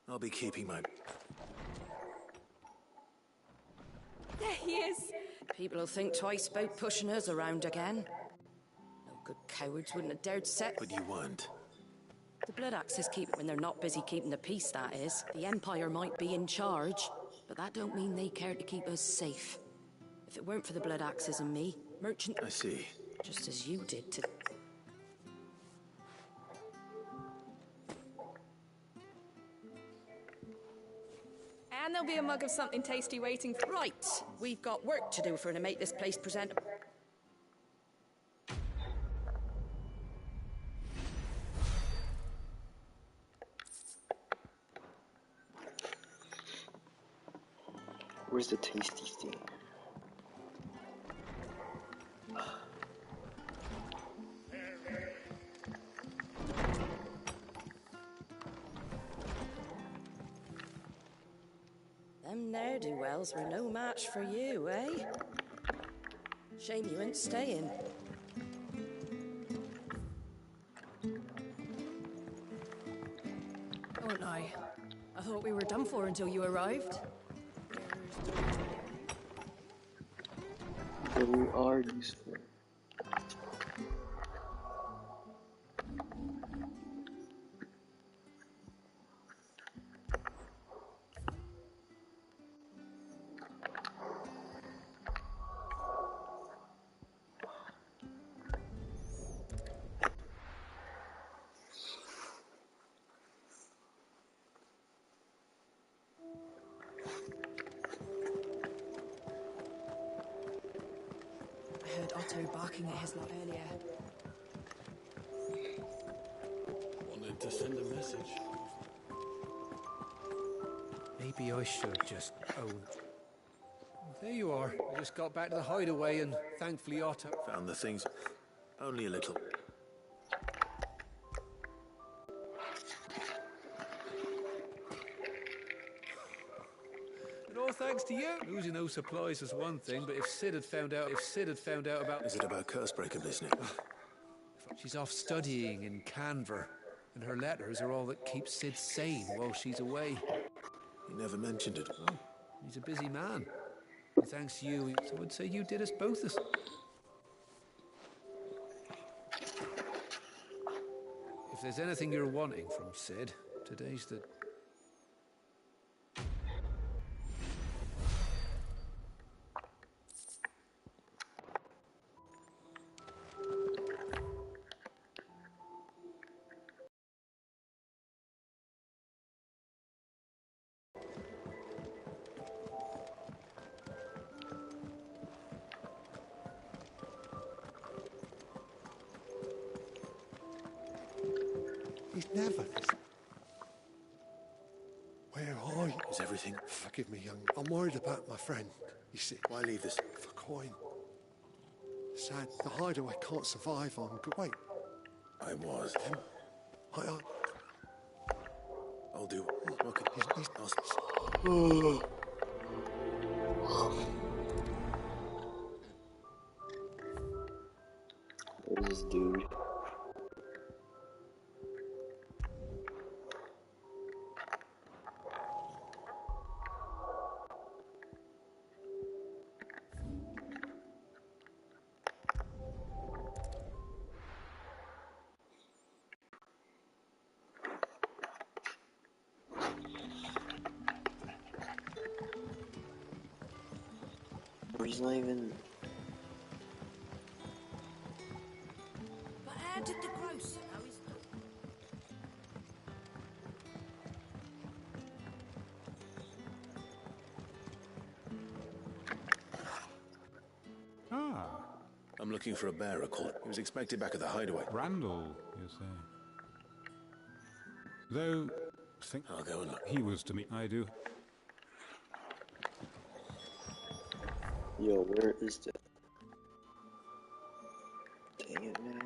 I'll be keeping my... There he is. People will think twice about pushing us around again. No good cowards wouldn't have dared set. But you weren't. The Blood Axes keep it when they're not busy keeping the peace, that is. The Empire might be in charge, but that don't mean they care to keep us safe. If it weren't for the Blood Axes and me, merchant... I see. Just as you did to... And there'll be a mug of something tasty waiting for... Right, we've got work to do to make this place presentable. Where's the tasty thing? Them ne'er-do-wells were no match for you, eh? Shame you ain't staying. Don't I? I thought we were done for until you arrived. But we are useful. I heard Otto barking at his lot earlier. Wanted to send a message. Maybe I should just... Oh, there you are. I just got back to the hideaway and thankfully Otto... Found the things. Only a little. And all thanks to you. Losing those supplies is one thing, but if Sid had found out about... Is it about Cursebreaker business? She's off studying in Canver, and her letters are all that keep Sid sane while she's away. He never mentioned it. Oh, he's a busy man. And thanks to you, so I'd say you did us both this. If there's anything you're wanting from Sid, today's the... He's never listened. Where are you? Is everything? Forgive me, young. I'm worried about my friend. You see, Why leave this? for coin. Sad. The hideaway can't survive on. Wait. I was. I. I'll do. What can... He's... Where's this dude? He's not even... But how did the grocer know his... Ah. I'm looking for a bearer called... He was expected back at the hideaway. Randall, you say? Though, think I'll go and look. He was to me. I do. Yo, where is the... Dang it, man.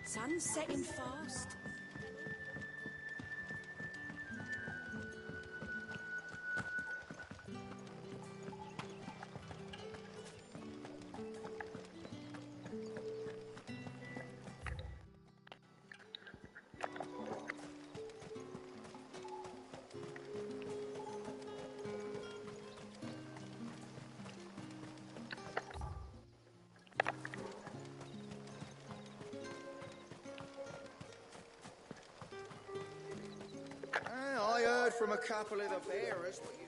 Sun's setting fast. I heard from a couple of the bearers what you...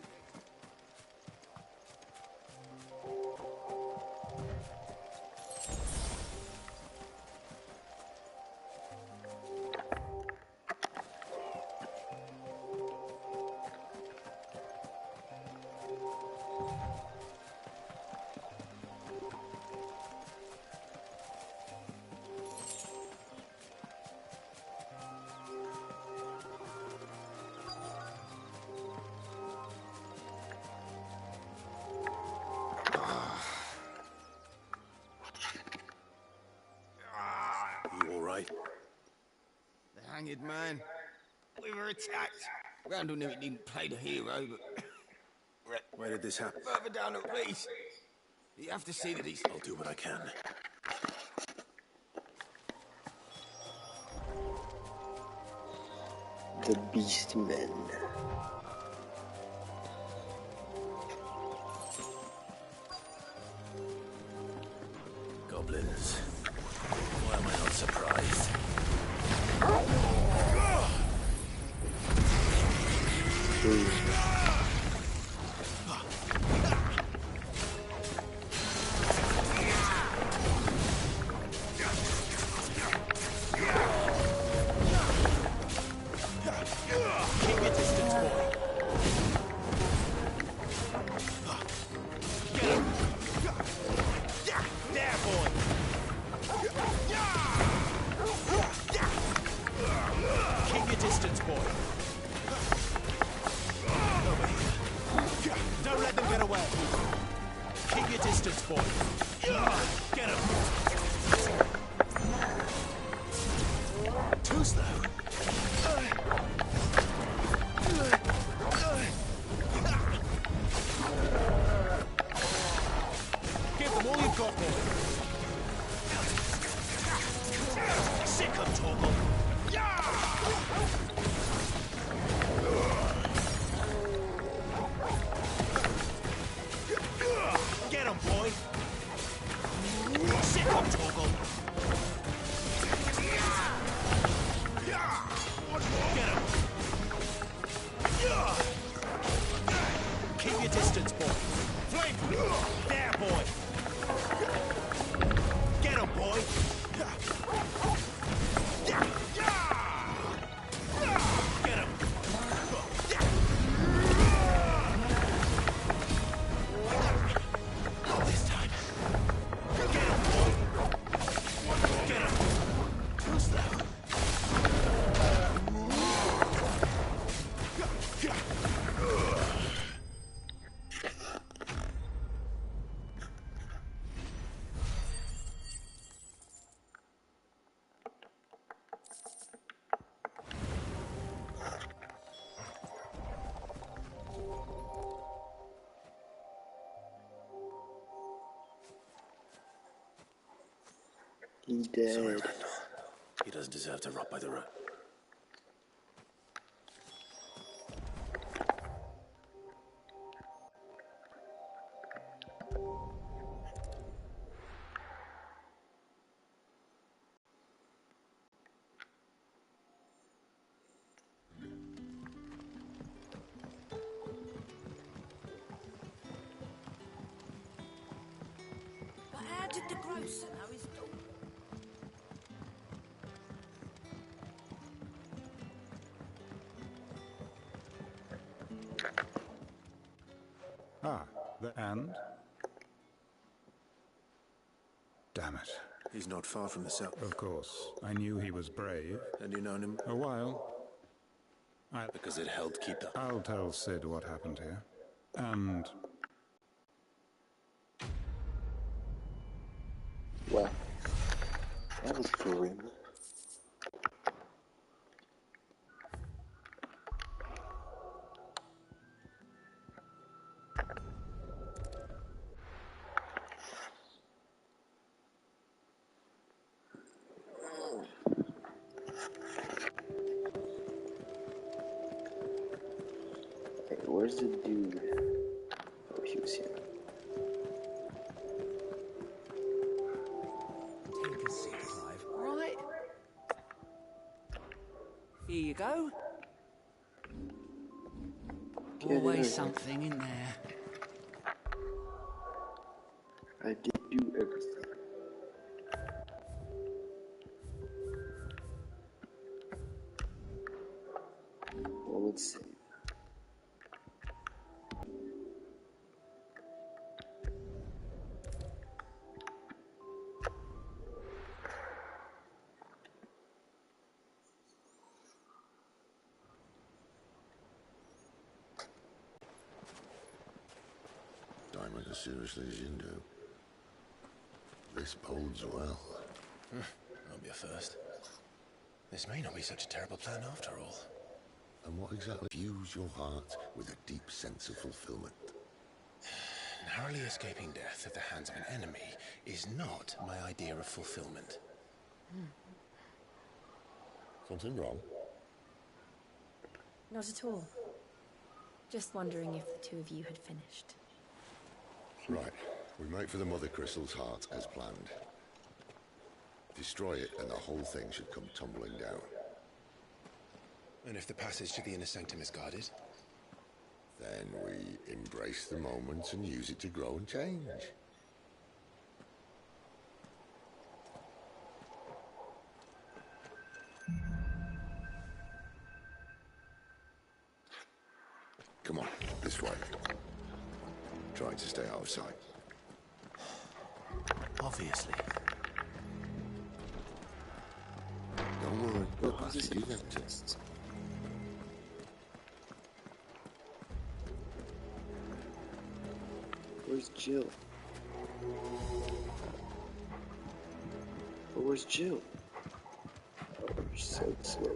hanged man. We were attacked. Randall knew he didn't play the hero, but... Where did this happen? Further down the please. You have to see that he's... I'll do what I can. The Beastmen. Goblins. Why am I not surprised? Keep your distance, boy. Get him. There, boy. Keep your distance, boy. Don't let them get away. Keep your distance, boy. Get him. Too slow. Give them all you've got, boy. Sick of Torgal. Get him, boy. Sick of Torgal. Get him. Keep your distance, boy. Flame. There, boy. Get him, boy. Get him. Not this time. Get him, boy. Get him. Too slow. He dead. Sorry, Randall. He doesn't deserve to rot by the road. But how did the grocer know his daughter? Ah, and? Damn it. He's not far from the cell. Of course. I knew he was brave. And you known him? A while. Because it helped keep the... I'll tell Sid what happened here. And... Wow. That was grim. Hey, where's the dude? Oh, he was here. Take a seat, Clive. Right. Here you go. Always something in there. I did do everything. Well, let's see. Diamond as seriously as you do. This bodes well. I'll be a first. This may not be such a terrible plan after all. And what exactly fuels your heart with a deep sense of fulfillment? Narrowly escaping death at the hands of an enemy is not my idea of fulfillment. Something wrong? Not at all. Just wondering if the two of you had finished. Right. We make for the Mother Crystal's heart as planned. Destroy it and the whole thing should come tumbling down. And if the passage to the inner sanctum is guarded? Then we embrace the moment and use it to grow and change. Come on, this way. Trying to stay out of sight. Obviously. Don't worry, we'll pass it you them tests. Where's Jill? But where's Jill? Oh, you're so slow.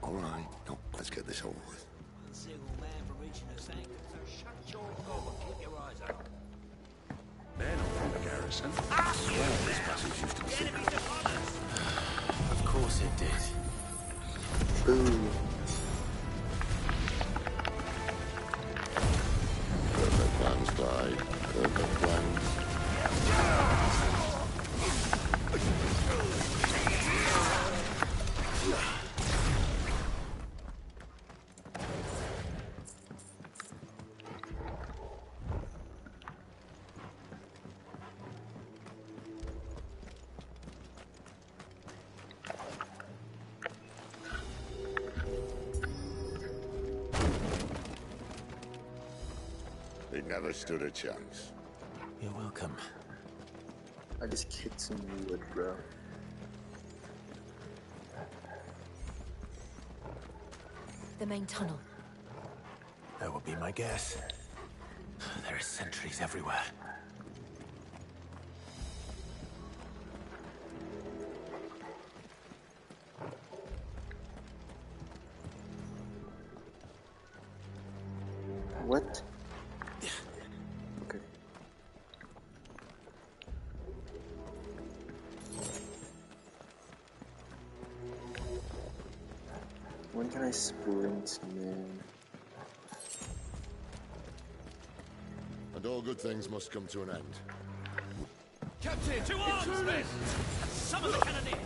All right, no, let's get this over with. One single man for reaching a sanctum, so shut your gob and keep your eyes open. Men on the garrison. Well, this passage used to be secret. Of course it did. Boom. Perfect plans, Clyde. Perfect plans. They never stood a chance. You're welcome. I just kicked some wood, bro. The main tunnel. That would be my guess. There are sentries everywhere. What? Okay. When can I sprint, man? And all good things must come to an end. Captain, to arms, men! Summon the cannoneer!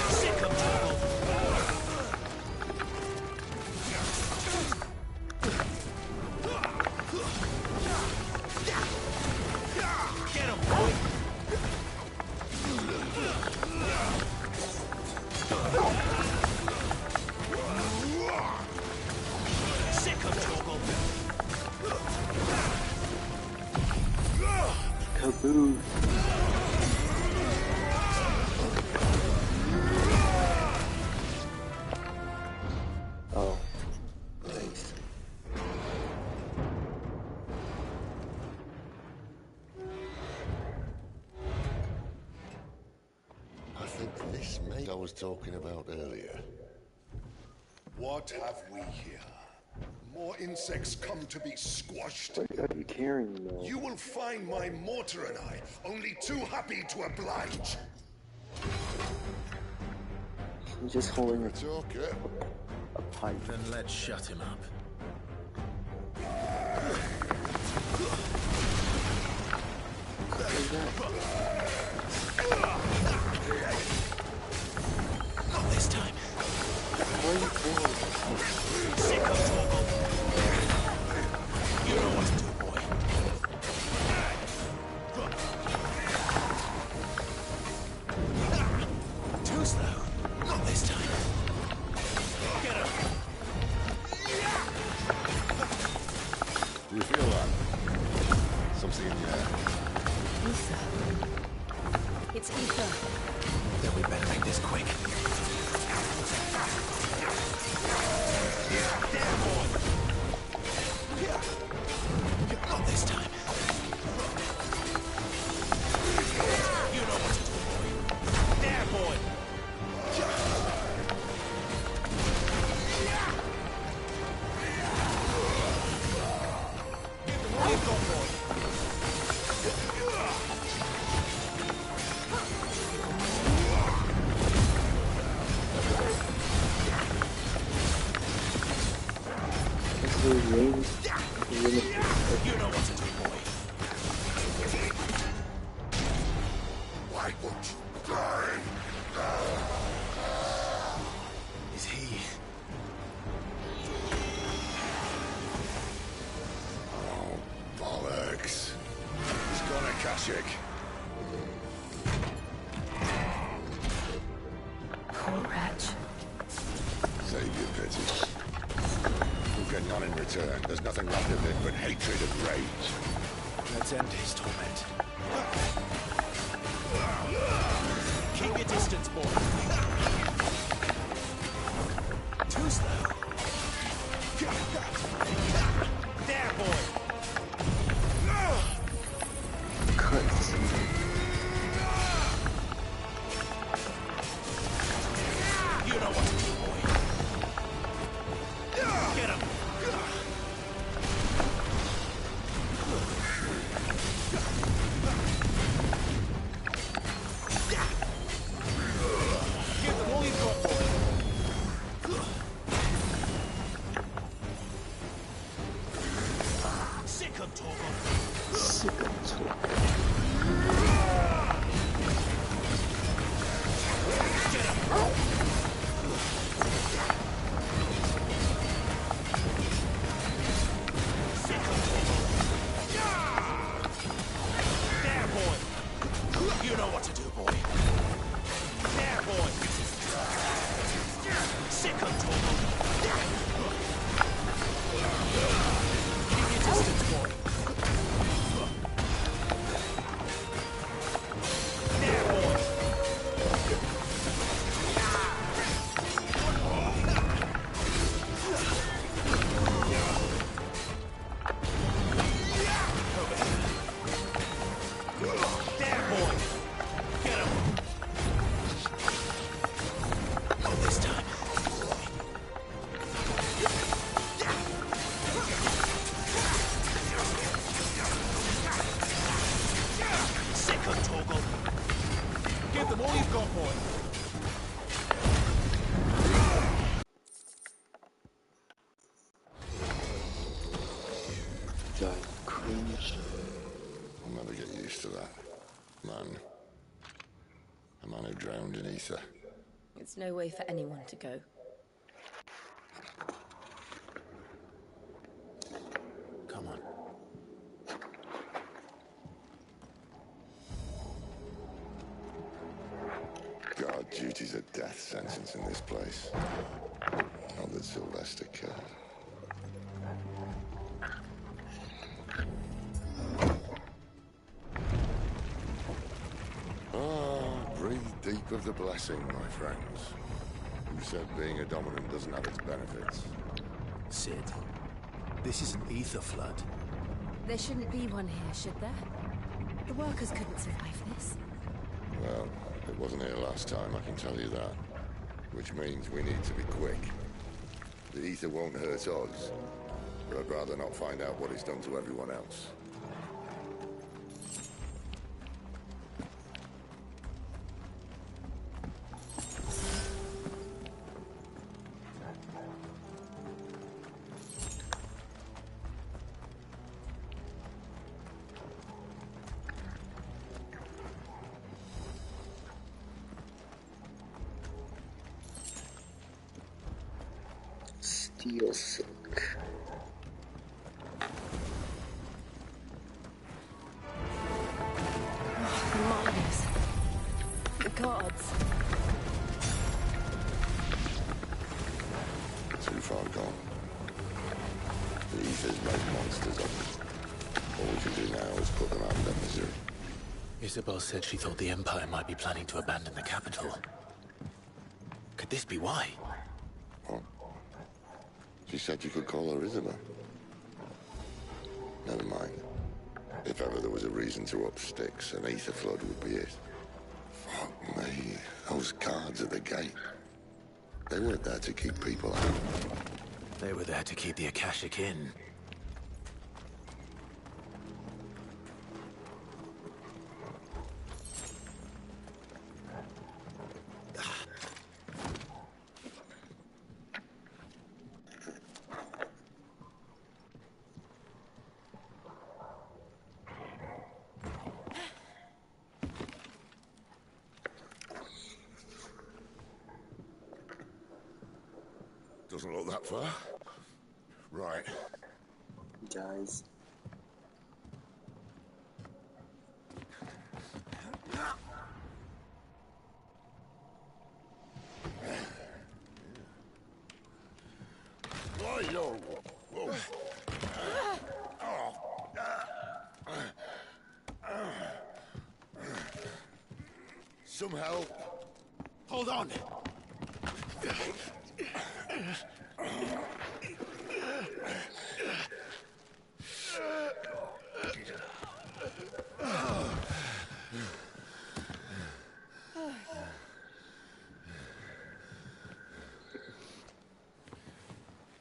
Sick of trouble! Get him, boy! Sick of trouble! Kaboom! Oh, nice. I think this mate I was talking about earlier. What have we here? More insects come to be squashed. What are you carrying, though? You will find my mortar and I only too happy to oblige. He's just holding a pipe. Then let's shut him up. What is that? Not this time. What are you doing? Sick of trouble. You know what to do, boy. You feel that? Something in the air. Ether. It's ether. Then we better make this quick. There, boy! Not this time. You know what to do, boy. There, boy! Give them all you've got, boy. You know what to do, boy. Why won't you die? Is he? Oh, bollocks. He's gone, Akashic. Poor wretch. Save your pity. We'll get none in return. There's nothing left of him but hatred and rage. Let's end his torment. Keep your distance, boy. Too slow. There, boy. You know what to do, boy. Get him. Give them all you've got, boy. Sick him, Torgal. Sick him, Torgal. Get him. There, boy. You know what to do, boy. There, boy. Sick him, Torgal. Keep your distance, boy. There, boy. There, boy. Get him. Not this time. Sick of Torgal. Give them all you've got, boy. God, cringe. I'll never get used to that. Man. A man who drowned in ether. It's no way for anyone to go. Come on. God, duty's a death sentence in this place. Not that Sylvester cared. Breathe deep of the blessing, my friends. Who said being a dominant doesn't have its benefits? Sid, this is an ether flood. There shouldn't be one here, should there? The workers couldn't survive this. Well, it wasn't here last time, I can tell you that. Which means we need to be quick. The ether won't hurt us, but I'd rather not find out what it's done to everyone else. Steel silk. The miners. The gods. Too far gone. The ether hunters make monsters of them. All we can do now is put them out of their misery. Isabel said she thought the Empire might be planning to abandon the capital. Could this be why? What? She said you could call her Isabel. Never mind. If ever there was a reason to up sticks, an ether flood would be it. Fuck me. Those guards at the gate. They weren't there to keep people out. They were there to keep the Akashic in. Doesn't look that far. Right. Guys. Whoa. Some help. Hold on!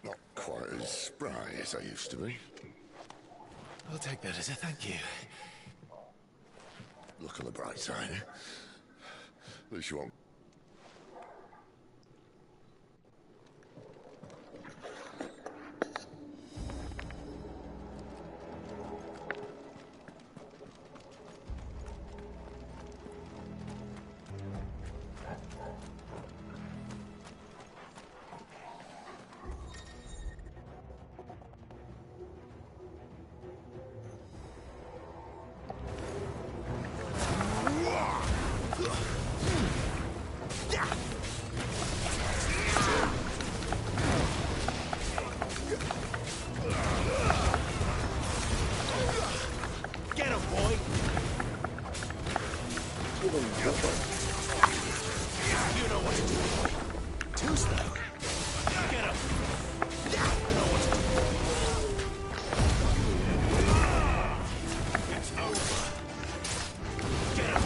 Not quite as spry as I used to be. I'll take that as a thank you. Look on the bright side, eh? At least you won't. Get him, boy! You know what to do, boy. Too slow. Get him! You know what to do. It's over. Get him!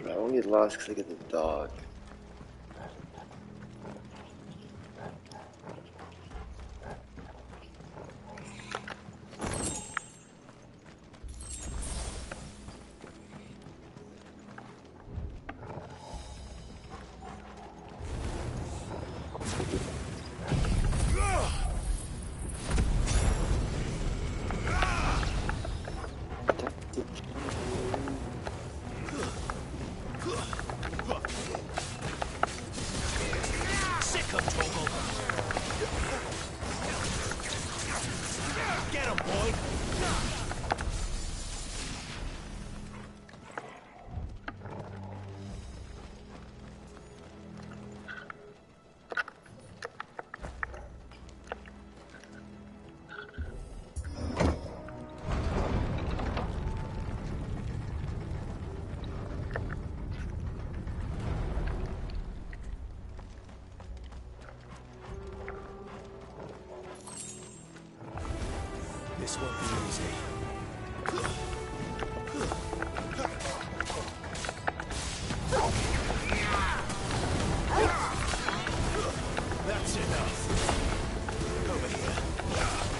I won't get lost because I get the dog. Sick of Toggle! Get him, boy! This won't be easy. That's enough. Over here.